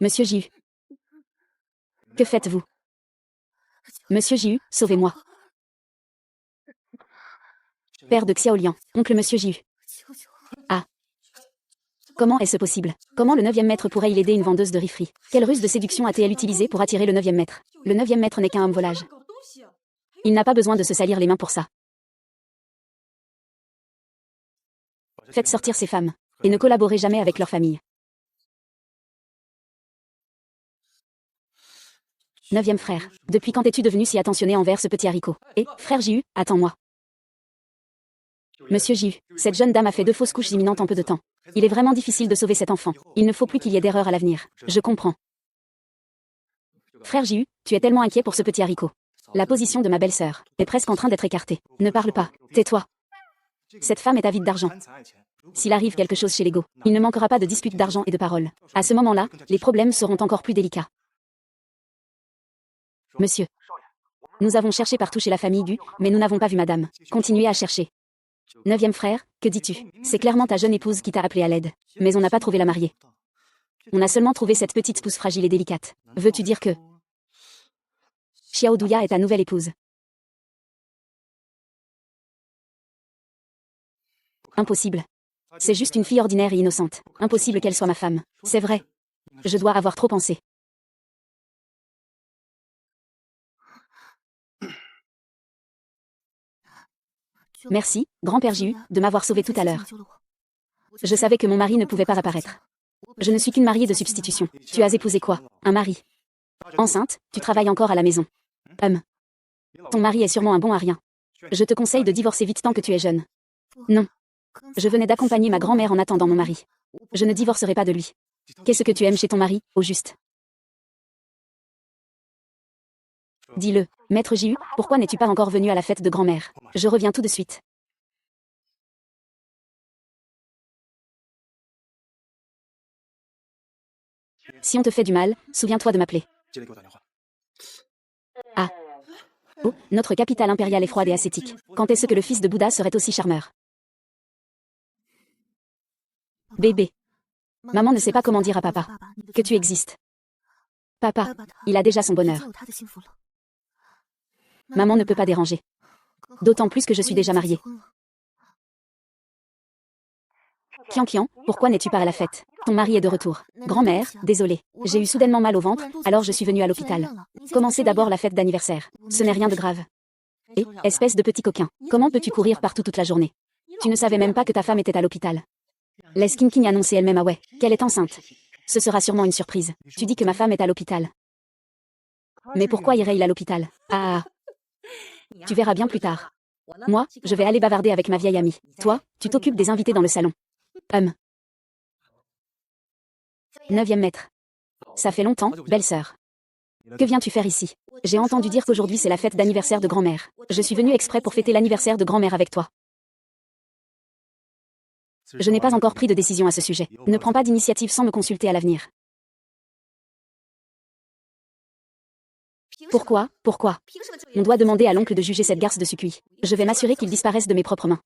A: Monsieur Jihu. Que faites-vous? Monsieur Jihu, sauvez-moi. Père de Xiaolian, oncle Monsieur Jihu. Ah. Comment est-ce possible? Comment le 9e maître pourrait-il aider une vendeuse de riz frit? Quelle ruse de séduction a-t-elle utilisée pour attirer le 9e maître? Le 9e maître n'est qu'un homme volage. Il n'a pas besoin de se salir les mains pour ça. Faites sortir ces femmes. Et ne collaborez jamais avec leur famille. Neuvième frère. Depuis quand es-tu devenu si attentionné envers ce petit haricot? Et, frère Jiu, attends-moi. Monsieur Jiu, cette jeune dame a fait 2 fausses couches imminentes en peu de temps. Il est vraiment difficile de sauver cet enfant. Il ne faut plus qu'il y ait d'erreur à l'avenir. Je comprends. Frère Jiu, tu es tellement inquiet pour ce petit haricot. La position de ma belle-sœur est presque en train d'être écartée. Ne parle pas. Tais-toi. Cette femme est avide d'argent. S'il arrive quelque chose chez Lego, il ne manquera pas de disputes d'argent et de paroles. À ce moment-là, les problèmes seront encore plus délicats. Monsieur. Nous avons cherché partout chez la famille Du, mais nous n'avons pas vu madame. Continuez à chercher. Neuvième frère, que dis-tu? C'est clairement ta jeune épouse qui t'a appelé à l'aide. Mais on n'a pas trouvé la mariée. On a seulement trouvé cette petite pousse fragile et délicate. Veux-tu dire que Xiao Douya est ta nouvelle épouse? Impossible. C'est juste une fille ordinaire et innocente. Impossible qu'elle soit ma femme. C'est vrai. Je dois avoir trop pensé. Merci, grand-père Jiu, de m'avoir sauvé tout à l'heure. Je savais que mon mari ne pouvait pas apparaître. Je ne suis qu'une mariée de substitution. Tu as épousé quoi? Un mari. Enceinte, tu travailles encore à la maison. Ton mari est sûrement un bon à rien. Je te conseille de divorcer vite tant que tu es jeune. Non. Je venais d'accompagner ma grand-mère en attendant mon mari. Je ne divorcerai pas de lui. Qu'est-ce que tu aimes chez ton mari, au juste? Dis-le, maître Jiu, pourquoi n'es-tu pas encore venu à la fête de grand-mère? Je reviens tout de suite. Si on te fait du mal, souviens-toi de m'appeler. Ah. Oh, notre capitale impériale est froide et ascétique. Quand est-ce que le fils de Bouddha serait aussi charmeur? Bébé. Maman ne sait pas comment dire à papa que tu existes. Papa, il a déjà son bonheur. Maman ne peut pas déranger. D'autant plus que je suis déjà mariée. Kian, pourquoi n'es-tu pas à la fête? Ton mari est de retour. Grand-mère, désolée. J'ai eu soudainement mal au ventre, alors je suis venue à l'hôpital. Commencez d'abord la fête d'anniversaire. Ce n'est rien de grave. Et, espèce de petit coquin, comment peux-tu courir partout toute la journée? Tu ne savais même pas que ta femme était à l'hôpital. Laisse King annoncer elle-même qu'elle est enceinte. Ce sera sûrement une surprise. Tu dis que ma femme est à l'hôpital. Mais pourquoi irait-il à l'hôpital? Ah. Tu verras bien plus tard. Moi, je vais aller bavarder avec ma vieille amie. Toi, tu t'occupes des invités dans le salon. 9e maître. Ça fait longtemps, belle-sœur. Que viens-tu faire ici? J'ai entendu dire qu'aujourd'hui c'est la fête d'anniversaire de grand-mère. Je suis venue exprès pour fêter l'anniversaire de grand-mère avec toi. Je n'ai pas encore pris de décision à ce sujet. Ne prends pas d'initiative sans me consulter à l'avenir. Pourquoi? On doit demander à l'oncle de juger cette garce de succuit. Je vais m'assurer qu'il disparaisse de mes propres mains.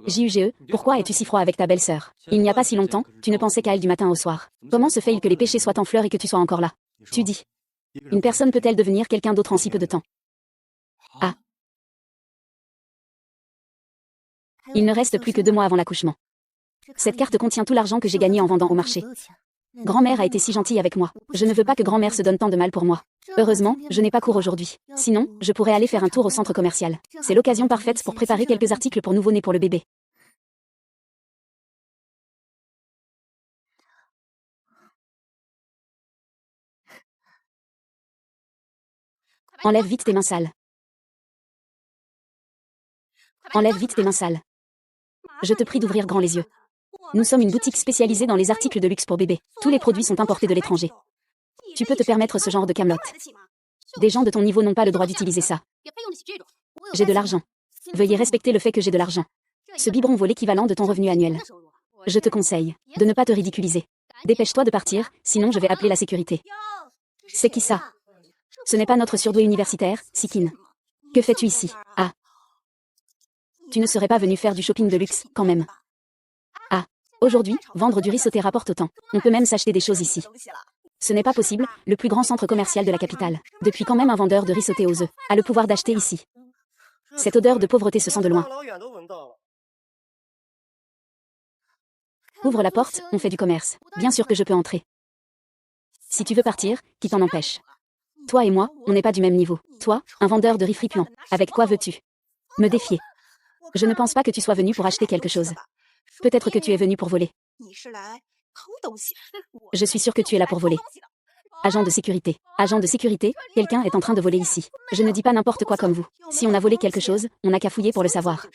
A: JUGE, pourquoi es-tu si froid avec ta belle-sœur? Il n'y a pas si longtemps, tu ne pensais qu'à elle du matin au soir. Comment se fait-il que les péchés soient en fleurs et que tu sois encore là? Tu dis. Une personne peut-elle devenir quelqu'un d'autre en si peu de temps? Ah. Il ne reste plus que 2 mois avant l'accouchement. Cette carte contient tout l'argent que j'ai gagné en vendant au marché. Grand-mère a été si gentille avec moi. Je ne veux pas que grand-mère se donne tant de mal pour moi. Heureusement, je n'ai pas cours aujourd'hui. Sinon, je pourrais aller faire un tour au centre commercial. C'est l'occasion parfaite pour préparer quelques articles pour nouveau-né pour le bébé. Enlève vite tes mains sales. Enlève vite tes mains sales. Je te prie d'ouvrir grand les yeux. Nous sommes une boutique spécialisée dans les articles de luxe pour bébés. Tous les produits sont importés de l'étranger. Tu peux te permettre ce genre de camelote. Des gens de ton niveau n'ont pas le droit d'utiliser ça. J'ai de l'argent. Veuillez respecter le fait que j'ai de l'argent. Ce biberon vaut l'équivalent de ton revenu annuel. Je te conseille de ne pas te ridiculiser. Dépêche-toi de partir, sinon je vais appeler la sécurité. C'est qui ça? Ce n'est pas notre surdoué universitaire, Sikin. Que fais-tu ici? Ah. Tu ne serais pas venu faire du shopping de luxe, quand même. Ah. Aujourd'hui, vendre du riz sauté rapporte autant. On peut même s'acheter des choses ici. Ce n'est pas possible, le plus grand centre commercial de la capitale. Depuis quand même un vendeur de riz sauté aux œufs a le pouvoir d'acheter ici? Cette odeur de pauvreté se sent de loin. Ouvre la porte, on fait du commerce. Bien sûr que je peux entrer. Si tu veux partir, qui t'en empêche? Toi et moi, on n'est pas du même niveau. Toi, un vendeur de riz fripuant. Avec quoi veux-tu me défier? Je ne pense pas que tu sois venu pour acheter quelque chose. Peut-être que tu es venu pour voler. Je suis sûre que tu es là pour voler. Agent de sécurité. Agent de sécurité, quelqu'un est en train de voler ici. Je ne dis pas n'importe quoi comme vous. Si on a volé quelque chose, on n'a qu'à fouiller pour le savoir.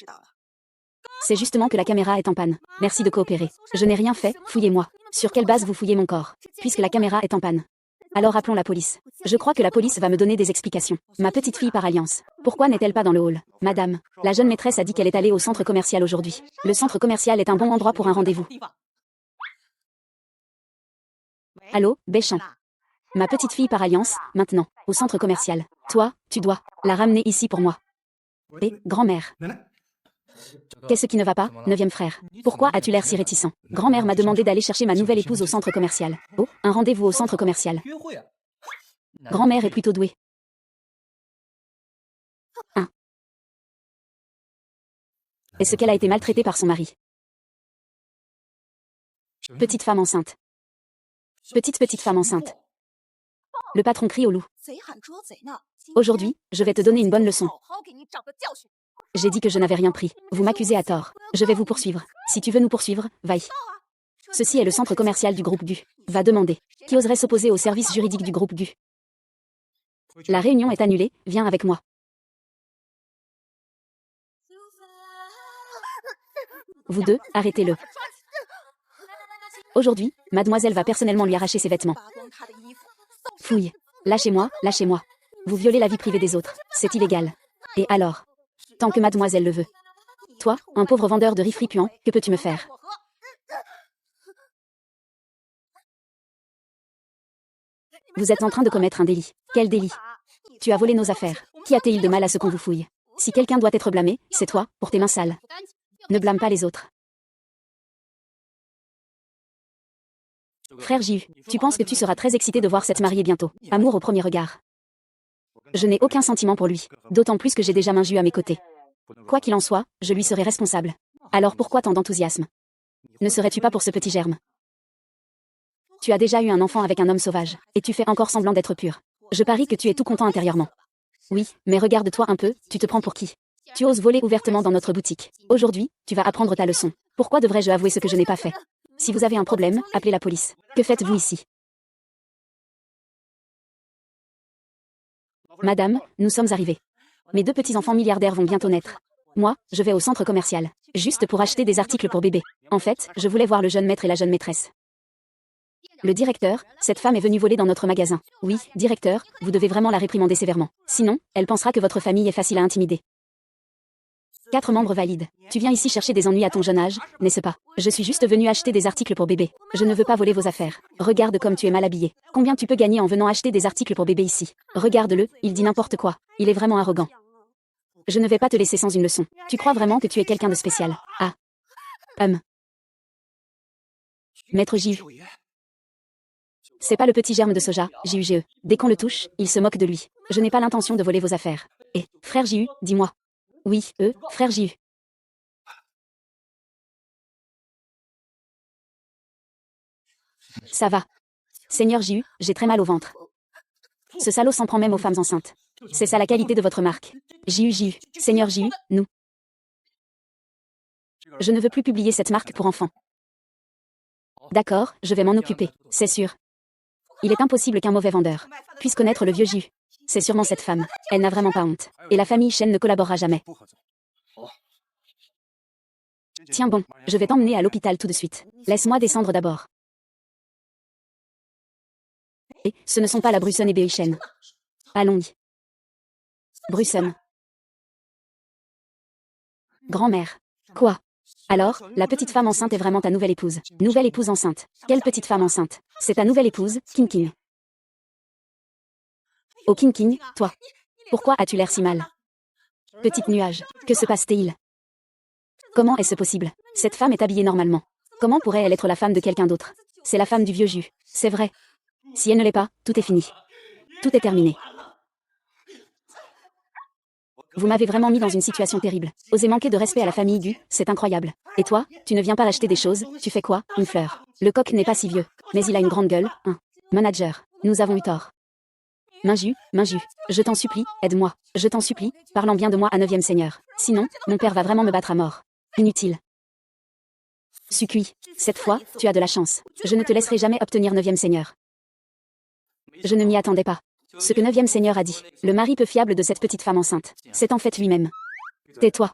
A: C'est justement que la caméra est en panne. Merci de coopérer. Je n'ai rien fait, fouillez-moi. Sur quelle base vous fouillez mon corps? Puisque la caméra est en panne. Alors appelons la police. Je crois que la police va me donner des explications. Ma petite fille par alliance. Pourquoi n'est-elle pas dans le hall? Madame, la jeune maîtresse a dit qu'elle est allée au centre commercial aujourd'hui. Le centre commercial est un bon endroit pour un rendez-vous. Allô, Béchamp. Ma petite fille par alliance, maintenant, au centre commercial. Toi, tu dois la ramener ici pour moi. Et, grand-mère. Qu'est-ce qui ne va pas, neuvième frère? Pourquoi as-tu l'air si réticent? Grand-mère m'a demandé d'aller chercher ma nouvelle épouse au centre commercial. Oh, un rendez-vous au centre commercial. Grand-mère est plutôt douée. 1. Est-ce qu'elle a été maltraitée par son mari? Petite femme enceinte. Petite femme enceinte. Le patron crie au loup. Aujourd'hui, je vais te donner une bonne leçon. J'ai dit que je n'avais rien pris. Vous m'accusez à tort. Je vais vous poursuivre. Si tu veux nous poursuivre, vaille. Ceci est le centre commercial du groupe GU. Va demander. Qui oserait s'opposer au service juridique du groupe GU? La réunion est annulée, viens avec moi. Vous deux, arrêtez-le. Aujourd'hui, mademoiselle va personnellement lui arracher ses vêtements. Fouille. Lâchez-moi, lâchez-moi. Vous violez la vie privée des autres. C'est illégal. Et alors? Tant que mademoiselle le veut. Toi, un pauvre vendeur de riz fripuant, que peux-tu me faire? Vous êtes en train de commettre un délit. Quel délit? Tu as volé nos affaires. Qu'y a-t-il de mal à ce qu'on vous fouille? Si quelqu'un doit être blâmé, c'est toi, pour tes mains sales. Ne blâme pas les autres. Frère J.U., tu penses que tu seras très excité de voir cette mariée bientôt. Amour au premier regard. Je n'ai aucun sentiment pour lui. D'autant plus que j'ai déjà Minju à mes côtés. Quoi qu'il en soit, je lui serai responsable. Alors pourquoi tant d'enthousiasme? Ne serais-tu pas pour ce petit germe? Tu as déjà eu un enfant avec un homme sauvage, et tu fais encore semblant d'être pur. Je parie que tu es tout content intérieurement. Oui, mais regarde-toi un peu, tu te prends pour qui? Tu oses voler ouvertement dans notre boutique. Aujourd'hui, tu vas apprendre ta leçon. Pourquoi devrais-je avouer ce que je n'ai pas fait? Si vous avez un problème, appelez la police. Que faites-vous ici? Madame, nous sommes arrivés. Mes 2 petits-enfants milliardaires vont bientôt naître. Moi, je vais au centre commercial. Juste pour acheter des articles pour bébé. En fait, je voulais voir le jeune maître et la jeune maîtresse. Le directeur, cette femme est venue voler dans notre magasin. Oui, directeur, vous devez vraiment la réprimander sévèrement. Sinon, elle pensera que votre famille est facile à intimider. 4 membres valides. Tu viens ici chercher des ennuis à ton jeune âge, n'est-ce pas? Je suis juste venu acheter des articles pour bébé. Je ne veux pas voler vos affaires. Regarde comme tu es mal habillé. Combien tu peux gagner en venant acheter des articles pour bébé ici? Regarde-le, il dit n'importe quoi. Il est vraiment arrogant. Je ne vais pas te laisser sans une leçon. Tu crois vraiment que tu es quelqu'un de spécial? Ah. Maître J.U. C'est pas le petit germe de soja, J.U.G.E. Dès qu'on le touche, il se moque de lui. Je n'ai pas l'intention de voler vos affaires. Et, frère J.U., dis-moi. Oui, frère J.U. Ça va. Seigneur J.U., j'ai très mal au ventre. Ce salaud s'en prend même aux femmes enceintes. C'est ça la qualité de votre marque. J.U., Seigneur J.U., nous. Je ne veux plus publier cette marque pour enfants. D'accord, je vais m'en occuper, c'est sûr. Il est impossible qu'un mauvais vendeur puisse connaître le vieux J.U. C'est sûrement cette femme. Elle n'a vraiment pas honte. Et la famille Chen ne collaborera jamais. Tiens bon, je vais t'emmener à l'hôpital tout de suite. Laisse-moi descendre d'abord. Et ce ne sont pas la Brusson et Chen. Allons-y. Brusson. Grand-mère. Quoi? Alors, la petite femme enceinte est vraiment ta nouvelle épouse. Nouvelle épouse enceinte. Quelle petite femme enceinte? C'est ta nouvelle épouse, King King. Oh King King, toi. Pourquoi as-tu l'air si mal? Petite nuage, que se passe-t-il? Comment est-ce possible? Cette femme est habillée normalement. Comment pourrait-elle être la femme de quelqu'un d'autre? C'est la femme du vieux J.U. C'est vrai. Si elle ne l'est pas, tout est fini. Tout est terminé. Vous m'avez vraiment mis dans une situation terrible. Oser manquer de respect à la famille du, c'est incroyable. Et toi, tu ne viens pas acheter des choses, tu fais quoi? Une fleur. Le coq n'est pas si vieux, mais il a une grande gueule, hein. Manager, nous avons eu tort. Minju, je t'en supplie, aide-moi. Je t'en supplie, parlant bien de moi à 9e seigneur. Sinon, mon père va vraiment me battre à mort. Inutile. Sucui, cette fois, tu as de la chance. Je ne te laisserai jamais obtenir 9e seigneur. Je ne m'y attendais pas. Ce que 9e Seigneur a dit, le mari peu fiable de cette petite femme enceinte, c'est en fait lui-même. Tais-toi.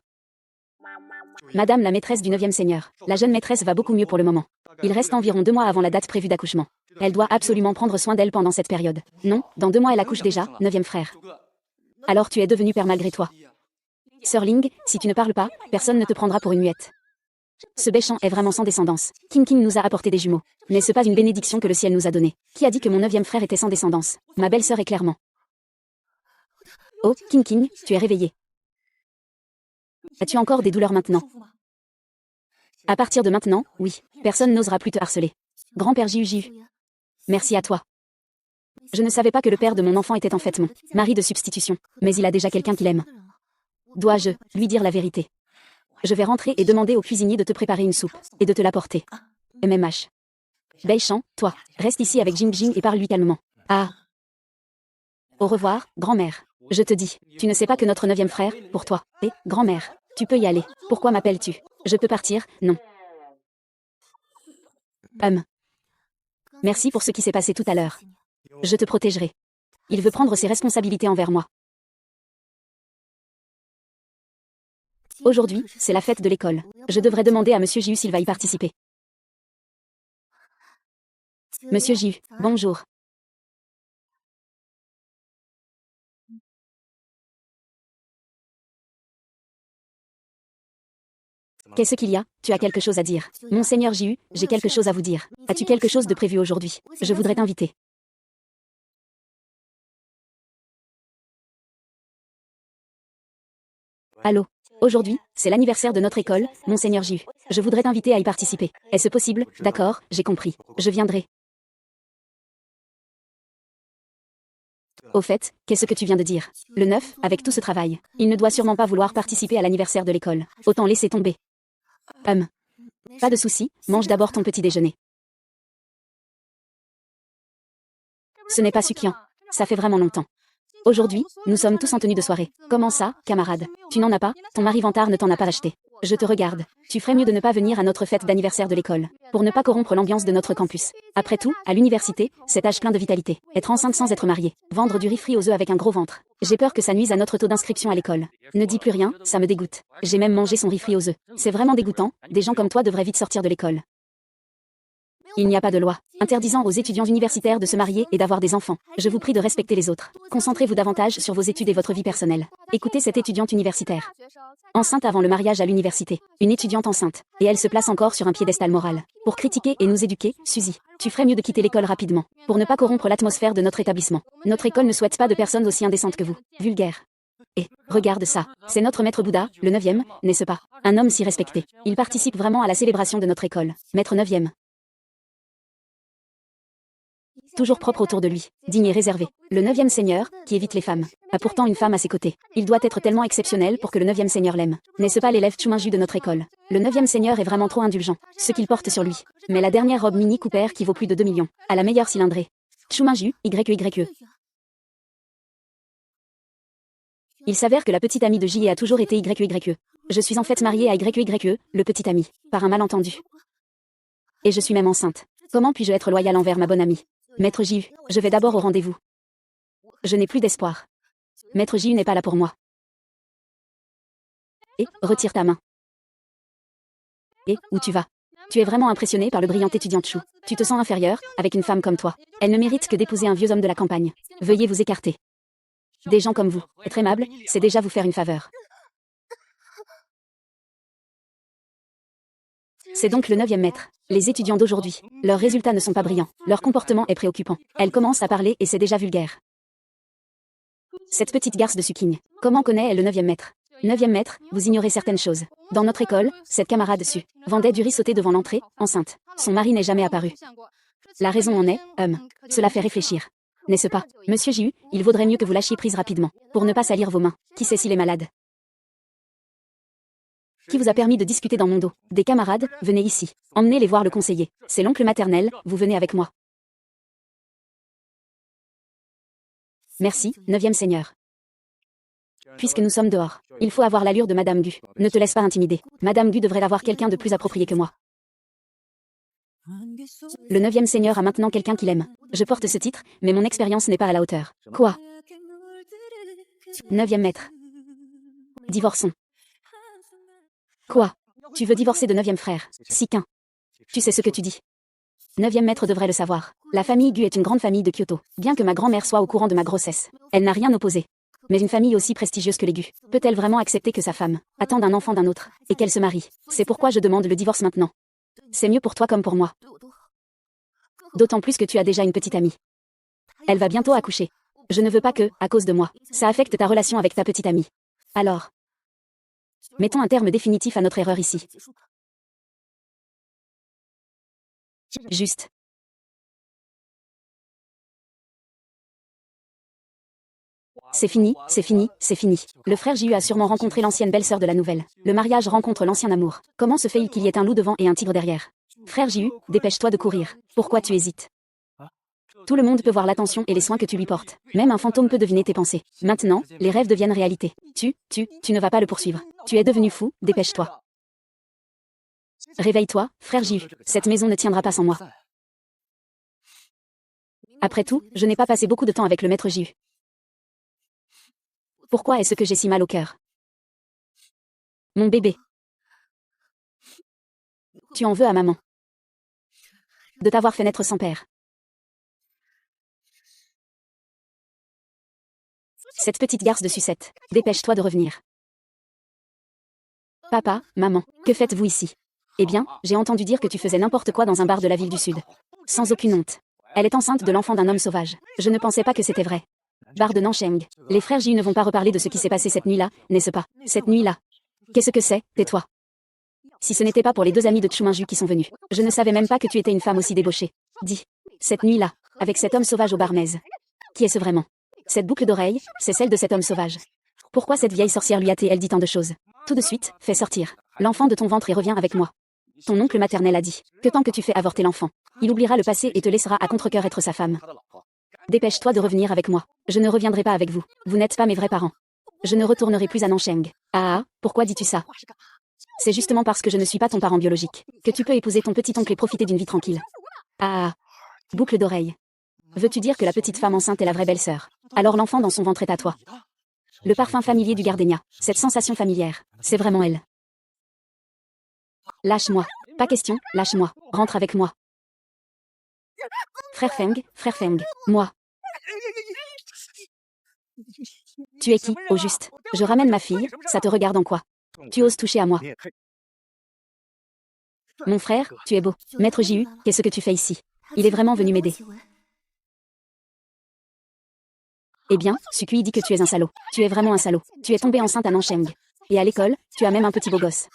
A: Madame la maîtresse du 9e Seigneur, la jeune maîtresse va beaucoup mieux pour le moment. Il reste environ 2 mois avant la date prévue d'accouchement. Elle doit absolument prendre soin d'elle pendant cette période. Non, dans 2 mois elle accouche déjà, 9e frère. Alors tu es devenu père malgré toi. Sœur Ling, si tu ne parles pas, personne ne te prendra pour une muette. Ce Béchamp est vraiment sans descendance. King King nous a apporté des jumeaux. N'est-ce pas une bénédiction que le ciel nous a donnée? Qui a dit que mon 9e frère était sans descendance? Ma belle-sœur est clairement. Oh, King King, tu es réveillé. As-tu encore des douleurs maintenant? À partir de maintenant, oui, personne n'osera plus te harceler. Grand-père Jiu. Merci à toi. Je ne savais pas que le père de mon enfant était en fait mon mari de substitution, mais il a déjà quelqu'un qu'il aime. Dois-je lui dire la vérité? Je vais rentrer et demander au cuisinier de te préparer une soupe, et de te l'apporter. MMH. Béchamp, toi, reste ici avec Jing Jing et parle-lui calmement. Ah. Au revoir, grand-mère. Je te dis, tu ne sais pas que notre 9e frère, pour toi, et, grand-mère, tu peux y aller. Pourquoi m'appelles-tu? Je peux partir, non. Merci pour ce qui s'est passé tout à l'heure. Je te protégerai. Il veut prendre ses responsabilités envers moi. Aujourd'hui, c'est la fête de l'école. Je devrais demander à Monsieur Jiu s'il va y participer. Monsieur Jiu, bonjour. Qu'est-ce qu'il y a? Tu as quelque chose à dire. Monseigneur Jiu, j'ai quelque chose à vous dire. As-tu quelque chose de prévu aujourd'hui? Je voudrais t'inviter. Allô? Aujourd'hui, c'est l'anniversaire de notre école, Monseigneur Jiu. Je voudrais t'inviter à y participer. Est-ce possible? D'accord, j'ai compris. Je viendrai. Au fait, qu'est-ce que tu viens de dire? Le 9, avec tout ce travail, il ne doit sûrement pas vouloir participer à l'anniversaire de l'école. Autant laisser tomber. Pas de souci, mange d'abord ton petit déjeuner. Ce n'est pas succulent. Ça fait vraiment longtemps. Aujourd'hui, nous sommes tous en tenue de soirée. Comment ça, camarade? Tu n'en as pas? Ton mari vantard ne t'en a pas acheté. Je te regarde. Tu ferais mieux de ne pas venir à notre fête d'anniversaire de l'école, pour ne pas corrompre l'ambiance de notre campus. Après tout, à l'université, cet âge plein de vitalité. Être enceinte sans être mariée. Vendre du riz frit aux œufs avec un gros ventre. J'ai peur que ça nuise à notre taux d'inscription à l'école. Ne dis plus rien, ça me dégoûte. J'ai même mangé son riz frit aux œufs. C'est vraiment dégoûtant, des gens comme toi devraient vite sortir de l'école. Il n'y a pas de loi interdisant aux étudiants universitaires de se marier et d'avoir des enfants. Je vous prie de respecter les autres. Concentrez-vous davantage sur vos études et votre vie personnelle. Écoutez cette étudiante universitaire. Enceinte avant le mariage à l'université. Une étudiante enceinte. Et elle se place encore sur un piédestal moral. Pour critiquer et nous éduquer, Suzy, tu ferais mieux de quitter l'école rapidement. Pour ne pas corrompre l'atmosphère de notre établissement. Notre école ne souhaite pas de personnes aussi indécentes que vous. Vulgaire. Et, regarde ça, c'est notre maître Bouddha, le 9e, n'est-ce pas? Un homme si respecté. Il participe vraiment à la célébration de notre école. Maître 9e. Toujours propre autour de lui, digne et réservé. Le 9e Seigneur, qui évite les femmes, a pourtant une femme à ses côtés. Il doit être tellement exceptionnel pour que le 9e Seigneur l'aime. N'est-ce pas l'élève Chuminju de notre école? Le 9e Seigneur est vraiment trop indulgent, ce qu'il porte sur lui. Mais la dernière robe Mini Cooper qui vaut plus de 2 millions, à la meilleure cylindrée. Chuminju, YYE. Il s'avère que la petite amie de J a toujours été YYE. Je suis en fait mariée à YYE, le petit ami, par un malentendu. Et je suis même enceinte. Comment puis-je être loyale envers ma bonne amie? Maître J.U., je vais d'abord au rendez-vous. Je n'ai plus d'espoir. Maître J.U. n'est pas là pour moi. Et, retire ta main. Et, où tu vas? Tu es vraiment impressionné par le brillant étudiant Chou. Tu te sens inférieur, avec une femme comme toi. Elle ne mérite que d'épouser un vieux homme de la campagne. Veuillez vous écarter. Des gens comme vous, être aimable, c'est déjà vous faire une faveur. C'est donc le 9e maître. Les étudiants d'aujourd'hui, leurs résultats ne sont pas brillants. Leur comportement est préoccupant. Elle commence à parler et c'est déjà vulgaire. Cette petite garce de Sukigne, comment connaît-elle le 9e maître? 9e maître, vous ignorez certaines choses. Dans notre école, cette camarade Su vendait du riz sauté devant l'entrée, enceinte. Son mari n'est jamais apparu. La raison en est, cela fait réfléchir. N'est-ce pas, Monsieur J.U., il vaudrait mieux que vous lâchiez prise rapidement, pour ne pas salir vos mains. Qui sait s'il est malade? Qui vous a permis de discuter dans mon dos? Des camarades, venez ici. Emmenez-les voir le conseiller. C'est l'oncle maternel, vous venez avec moi. Merci, 9e Seigneur. Puisque nous sommes dehors, il faut avoir l'allure de Madame Gu. Ne te laisse pas intimider. Madame Gu devrait avoir quelqu'un de plus approprié que moi. Le 9e seigneur a maintenant quelqu'un qu'il aime. Je porte ce titre, mais mon expérience n'est pas à la hauteur. Quoi? 9e maître. Divorçons. Quoi? Tu veux divorcer de 9e frère, Sikin? Tu sais ce que tu dis. 9e maître devrait le savoir. La famille Gu est une grande famille de Kyoto. Bien que ma grand-mère soit au courant de ma grossesse, elle n'a rien opposé. Mais une famille aussi prestigieuse que les Gu, peut-elle vraiment accepter que sa femme attende un enfant d'un autre, et qu'elle se marie? C'est pourquoi je demande le divorce maintenant. C'est mieux pour toi comme pour moi. D'autant plus que tu as déjà une petite amie. Elle va bientôt accoucher. Je ne veux pas que, à cause de moi, ça affecte ta relation avec ta petite amie. Alors, mettons un terme définitif à notre erreur ici. Juste. C'est fini, c'est fini, c'est fini. Le frère Jiu a sûrement rencontré l'ancienne belle-sœur de la nouvelle. Le mariage rencontre l'ancien amour. Comment se fait-il qu'il y ait un loup devant et un tigre derrière? Frère Jiu, dépêche-toi de courir. Pourquoi tu hésites? Tout le monde peut voir l'attention et les soins que tu lui portes. Même un fantôme peut deviner tes pensées. Maintenant, les rêves deviennent réalité. Tu ne vas pas le poursuivre. Tu es devenu fou, dépêche-toi. Réveille-toi, frère Jiu. Cette maison ne tiendra pas sans moi. Après tout, je n'ai pas passé beaucoup de temps avec le maître Jiu. Pourquoi est-ce que j'ai si mal au cœur? Mon bébé. Tu en veux à maman. De t'avoir fait naître sans père. Cette petite garce de sucette. Dépêche-toi de revenir. Papa, maman, que faites-vous ici? Eh bien, j'ai entendu dire que tu faisais n'importe quoi dans un bar de la ville du Sud. Sans aucune honte. Elle est enceinte de l'enfant d'un homme sauvage. Je ne pensais pas que c'était vrai. Bar de Nancheng. Les frères Jiu ne vont pas reparler de ce qui s'est passé cette nuit-là, n'est-ce pas? Cette nuit-là. Qu'est-ce que c'est? Tais-toi. Si ce n'était pas pour les 2 amis de Chuminju qui sont venus, je ne savais même pas que tu étais une femme aussi débauchée. Dis. Cette nuit-là, avec cet homme sauvage au Barmez. Qui est-ce vraiment? Cette boucle d'oreille, c'est celle de cet homme sauvage. Pourquoi cette vieille sorcière lui a-t-elle dit tant de choses? Tout de suite, fais sortir l'enfant de ton ventre et reviens avec moi. Ton oncle maternel a dit que tant que tu fais avorter l'enfant, il oubliera le passé et te laissera à contre-cœur être sa femme. Dépêche-toi de revenir avec moi. Je ne reviendrai pas avec vous. Vous n'êtes pas mes vrais parents. Je ne retournerai plus à Nancheng. Ah, pourquoi dis-tu ça? C'est justement parce que je ne suis pas ton parent biologique que tu peux épouser ton petit oncle et profiter d'une vie tranquille. Ah, boucle d'oreille. Veux-tu dire que la petite femme enceinte est la vraie belle-sœur? Alors l'enfant dans son ventre est à toi. Le parfum familier du gardénia, cette sensation familière, c'est vraiment elle. Lâche-moi. Pas question, lâche-moi. Rentre avec moi. Frère Feng, moi. Tu es qui, au juste? Je ramène ma fille, ça te regarde en quoi? Tu oses toucher à moi? Mon frère, tu es beau. Maître Jiu, qu'est-ce que tu fais ici? Il est vraiment venu m'aider. Eh bien, Sukui dit que tu es un salaud. Tu es vraiment un salaud. Tu es tombée enceinte à Nancheng. Et à l'école, tu as même un petit beau gosse.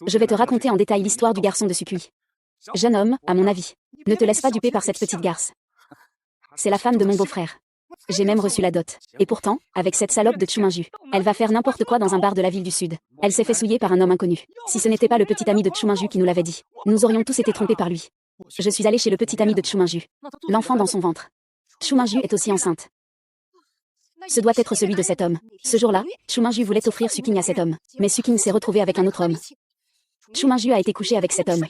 A: Je vais te raconter en détail l'histoire du garçon de Sukui. Jeune homme, à mon avis. Ne te laisse pas duper par cette petite garce. C'est la femme de mon beau-frère. J'ai même reçu la dot. Et pourtant, avec cette salope de Chuminju, elle va faire n'importe quoi dans un bar de la ville du Sud. Elle s'est fait souiller par un homme inconnu. Si ce n'était pas le petit ami de Chuminju qui nous l'avait dit, nous aurions tous été trompés par lui. Je suis allée chez le petit ami de Chuminju. L'enfant dans son ventre. Chuminju est aussi enceinte. Ce doit être celui de cet homme. Ce jour-là, Chuminju voulait offrir Suking à cet homme. Mais Suking s'est retrouvé avec un autre homme. Chuminju a été couché avec cet homme.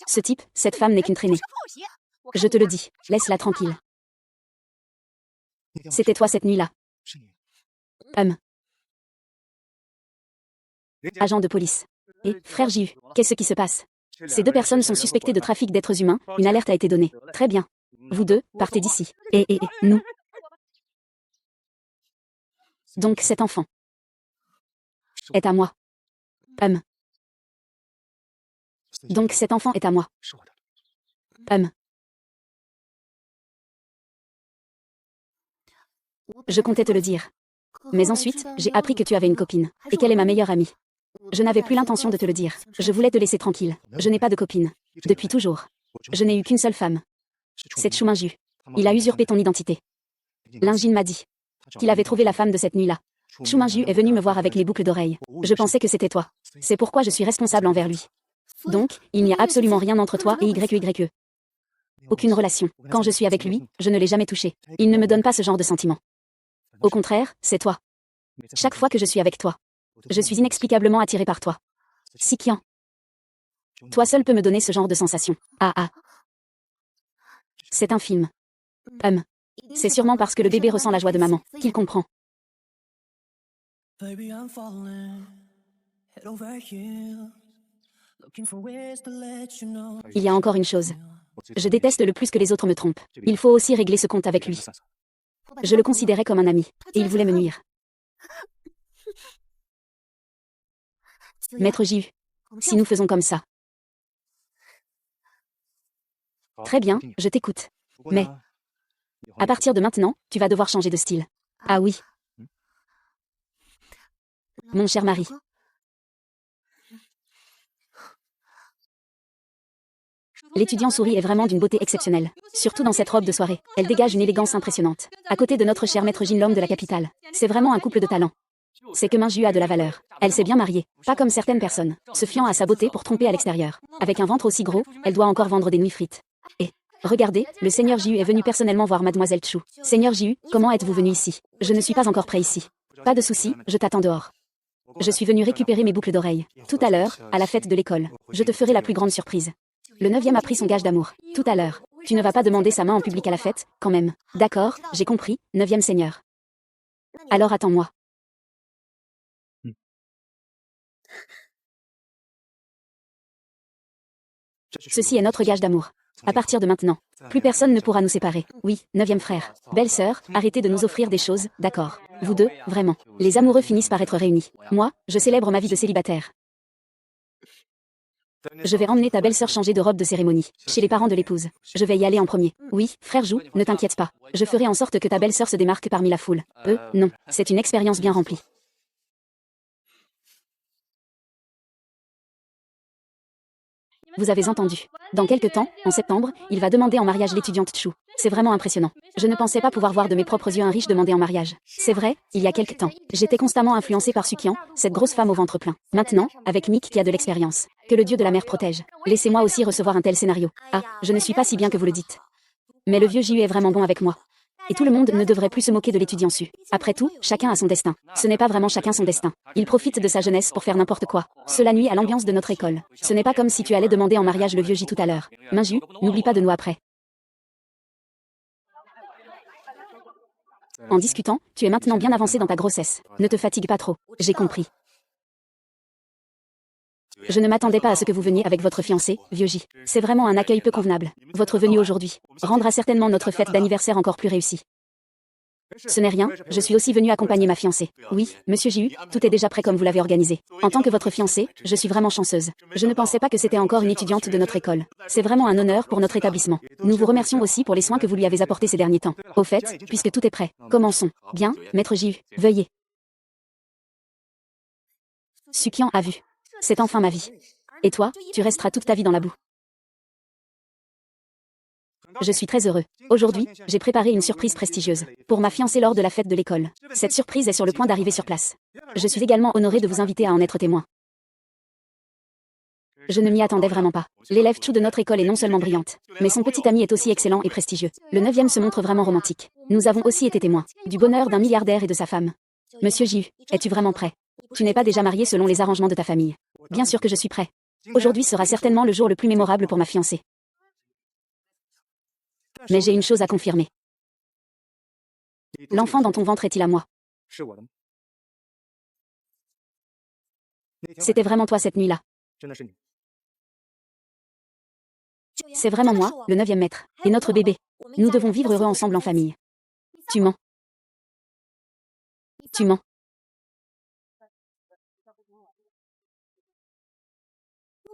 A: Ce type, cette femme n'est qu'une traînée. Je te le dis, laisse-la tranquille. C'était toi cette nuit-là. Agent de police. Et, frère Jiu, qu'est-ce qui se passe? Ces 2 personnes sont suspectées de trafic d'êtres humains, une alerte a été donnée. Très bien. Vous 2, partez d'ici. Et, nous? Donc cet enfant est à moi. Donc cet enfant est à moi. Je comptais te le dire. Mais ensuite, j'ai appris que tu avais une copine, et qu'elle est ma meilleure amie. Je n'avais plus l'intention de te le dire. Je voulais te laisser tranquille. Je n'ai pas de copine. Depuis toujours. Je n'ai eu qu'une seule femme. C'est Chuminju. Il a usurpé ton identité. Linjin m'a dit qu'il avait trouvé la femme de cette nuit-là. Chuminju est venu me voir avec les boucles d'oreilles. Je pensais que c'était toi. C'est pourquoi je suis responsable envers lui. Donc, il n'y a absolument rien entre toi et YYE. Aucune relation. Quand je suis avec lui, je ne l'ai jamais touché. Il ne me donne pas ce genre de sentiment. Au contraire, c'est toi. Chaque fois que je suis avec toi, je suis inexplicablement attiré par toi. Sikian. Toi seul peux me donner ce genre de sensation. Ah ah. C'est un film. C'est sûrement parce que le bébé ressent la joie de maman qu'il comprend.
B: Baby, I'm falling, head over heels, looking for ways to let you know.
A: Il y a encore une chose. Je déteste le plus que les autres me trompent. Il faut aussi régler ce compte avec lui. Je le considérais comme un ami, et il voulait me nuire. Maître J.U., si nous faisons comme ça. Très bien, je t'écoute. Mais, à partir de maintenant, tu vas devoir changer de style. Ah oui. Mon cher mari. L'étudiant souris est vraiment d'une beauté exceptionnelle. Surtout dans cette robe de soirée. Elle dégage une élégance impressionnante. À côté de notre cher maître Jin, l'homme de la capitale. C'est vraiment un couple de talent. C'est que Minju a de la valeur. Elle s'est bien mariée. Pas comme certaines personnes, se fiant à sa beauté pour tromper à l'extérieur. Avec un ventre aussi gros, elle doit encore vendre des nouilles frites. Et, regardez, le seigneur J.U. est venu personnellement voir mademoiselle Chu. Seigneur J.U., comment êtes-vous venu ici? Je ne suis pas encore prêt ici. Pas de souci, je t'attends dehors. Je suis venu récupérer mes boucles d'oreilles. Tout à l'heure, à la fête de l'école. Je te ferai la plus grande surprise. Le 9e a pris son gage d'amour. Tout à l'heure. Tu ne vas pas demander sa main en public à la fête, quand même. D'accord, j'ai compris, 9e seigneur. Alors attends-moi. Ceci est notre gage d'amour. À partir de maintenant, plus personne ne pourra nous séparer. Oui, 9e frère. Belle-sœur, arrêtez de nous offrir des choses, d'accord. Vous deux, vraiment. Les amoureux finissent par être réunis. Moi, je célèbre ma vie de célibataire. Je vais emmener ta belle-sœur changer de robe de cérémonie, chez les parents de l'épouse. Je vais y aller en premier. Oui, frère Jou, ne t'inquiète pas. Je ferai en sorte que ta belle-sœur se démarque parmi la foule. Non, c'est une expérience bien remplie. Vous avez entendu. Dans quelques temps, en septembre, il va demander en mariage l'étudiante Chu. C'est vraiment impressionnant. Je ne pensais pas pouvoir voir de mes propres yeux un riche demander en mariage. C'est vrai, il y a quelque temps. J'étais constamment influencée par Sukian, cette grosse femme au ventre plein. Maintenant, avec Mick qui a de l'expérience. Que le dieu de la mer protège. Laissez-moi aussi recevoir un tel scénario. Ah, je ne suis pas si bien que vous le dites. Mais le vieux J.U. est vraiment bon avec moi. Et tout le monde ne devrait plus se moquer de l'étudiant Su. Après tout, chacun a son destin. Ce n'est pas vraiment chacun son destin. Il profite de sa jeunesse pour faire n'importe quoi. Cela nuit à l'ambiance de notre école. Ce n'est pas comme si tu allais demander en mariage le vieux J tout à l'heure. Minju, n'oublie pas de nous après. En discutant, tu es maintenant bien avancé dans ta grossesse. Ne te fatigue pas trop. J'ai compris. Je ne m'attendais pas à ce que vous veniez avec votre fiancé, vieux J. C'est vraiment un accueil peu convenable. Votre venue aujourd'hui rendra certainement notre fête d'anniversaire encore plus réussie. Ce n'est rien, je suis aussi venue accompagner ma fiancée. Oui, monsieur J.U., tout est déjà prêt comme vous l'avez organisé. En tant que votre fiancée, je suis vraiment chanceuse. Je ne pensais pas que c'était encore une étudiante de notre école. C'est vraiment un honneur pour notre établissement. Nous vous remercions aussi pour les soins que vous lui avez apportés ces derniers temps. Au fait, puisque tout est prêt, commençons. Bien, maître J.U., veuillez. Sukian a vu. C'est enfin ma vie. Et toi, tu resteras toute ta vie dans la boue. Je suis très heureux. Aujourd'hui, j'ai préparé une surprise prestigieuse pour ma fiancée lors de la fête de l'école. Cette surprise est sur le point d'arriver sur place. Je suis également honorée de vous inviter à en être témoin. Je ne m'y attendais vraiment pas. L'élève Chu de notre école est non seulement brillante, mais son petit ami est aussi excellent et prestigieux. Le 9e se montre vraiment romantique. Nous avons aussi été témoins du bonheur d'un milliardaire et de sa femme. Monsieur J.U., es-tu vraiment prêt? Tu n'es pas déjà marié selon les arrangements de ta famille. Bien sûr que je suis prêt. Aujourd'hui sera certainement le jour le plus mémorable pour ma fiancée. Mais j'ai une chose à confirmer. L'enfant dans ton ventre est-il à moi? C'était vraiment toi cette nuit-là. C'est vraiment moi, le 9e maître, et notre bébé. Nous devons vivre heureux ensemble en famille. Tu mens. Tu mens.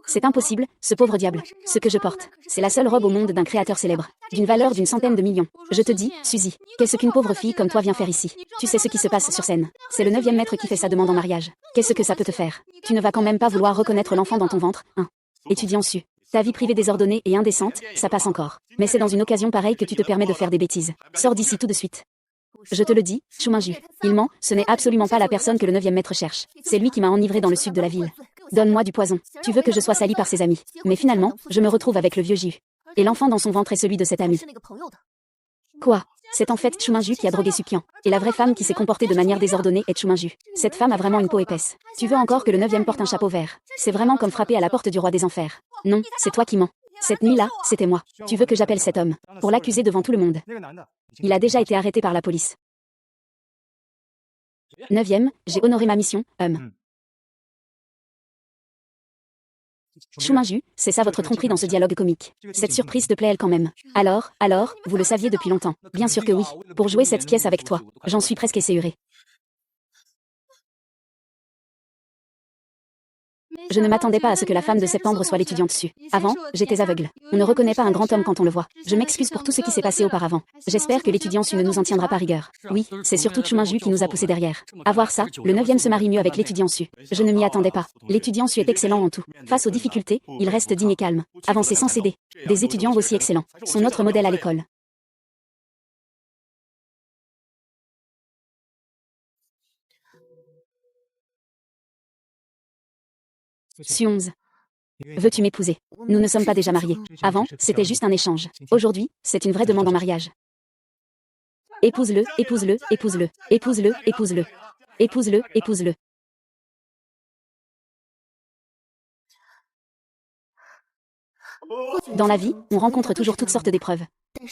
A: C'est impossible, ce pauvre diable. Ce que je porte, c'est la seule robe au monde d'un créateur célèbre, d'une valeur d'une centaine de millions. Je te dis, Suzy, qu'est-ce qu'une pauvre fille comme toi vient faire ici? Tu sais ce qui se passe sur scène. C'est le 9e maître qui fait sa demande en mariage. Qu'est-ce que ça peut te faire? Tu ne vas quand même pas vouloir reconnaître l'enfant dans ton ventre, hein? Étudiant Su. Ta vie privée désordonnée et indécente, ça passe encore. Mais c'est dans une occasion pareille que tu te permets de faire des bêtises. Sors d'ici tout de suite. Je te le dis, Chu Minju. Il ment, ce n'est absolument pas la personne que le 9e maître cherche. C'est lui qui m'a enivré dans le sud de la ville. Donne-moi du poison. Tu veux que je sois salie par ses amis. Mais finalement, je me retrouve avec le vieux J.U. Et l'enfant dans son ventre est celui de cet ami. Quoi? C'est en fait Chuminju qui a drogué Sukian. Et la vraie femme qui s'est comportée de manière désordonnée est Chuminju. Cette femme a vraiment une peau épaisse. Tu veux encore que le 9e porte un chapeau vert? C'est vraiment comme frapper à la porte du roi des enfers. Non, c'est toi qui mens. Cette nuit-là, c'était moi. Tu veux que j'appelle cet homme pour l'accuser devant tout le monde? Il a déjà été arrêté par la police. 9e, j'ai honoré ma mission, Chuminju, c'est ça votre tromperie dans ce dialogue comique. Cette surprise te plaît elle quand même. Alors, vous le saviez depuis longtemps. Bien sûr que oui. Pour jouer cette pièce avec toi, j'en suis presque esséurée. Je ne m'attendais pas à ce que la femme de septembre soit l'étudiante dessus. Avant, j'étais aveugle. On ne reconnaît pas un grand homme quand on le voit. Je m'excuse pour tout ce qui s'est passé auparavant. J'espère que l'étudiant su ne nous en tiendra pas rigueur. Oui, c'est surtout Chuminju qui nous a poussé derrière. À voir ça, le 9e se marie mieux avec l'étudiant su. Je ne m'y attendais pas. L'étudiant su est excellent en tout. Face aux difficultés, il reste digne et calme. Avancer sans céder. Des étudiants aussi excellents. Sont notre modèle à l'école. Su11. Veux-tu m'épouser? Nous ne sommes pas déjà mariés. Avant, c'était juste un échange. Aujourd'hui, c'est une vraie demande en mariage. Épouse-le, épouse-le, épouse-le, épouse-le, épouse-le, épouse-le, épouse-le. Dans la vie, on rencontre toujours toutes sortes d'épreuves.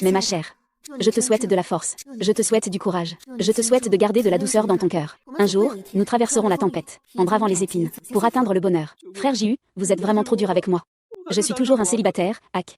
A: Mais ma chère, je te souhaite de la force. Je te souhaite du courage. Je te souhaite de garder de la douceur dans ton cœur. Un jour, nous traverserons la tempête, en bravant les épines, pour atteindre le bonheur. Frère Jiu, vous êtes vraiment trop dur avec moi. Je suis toujours un célibataire, Ak.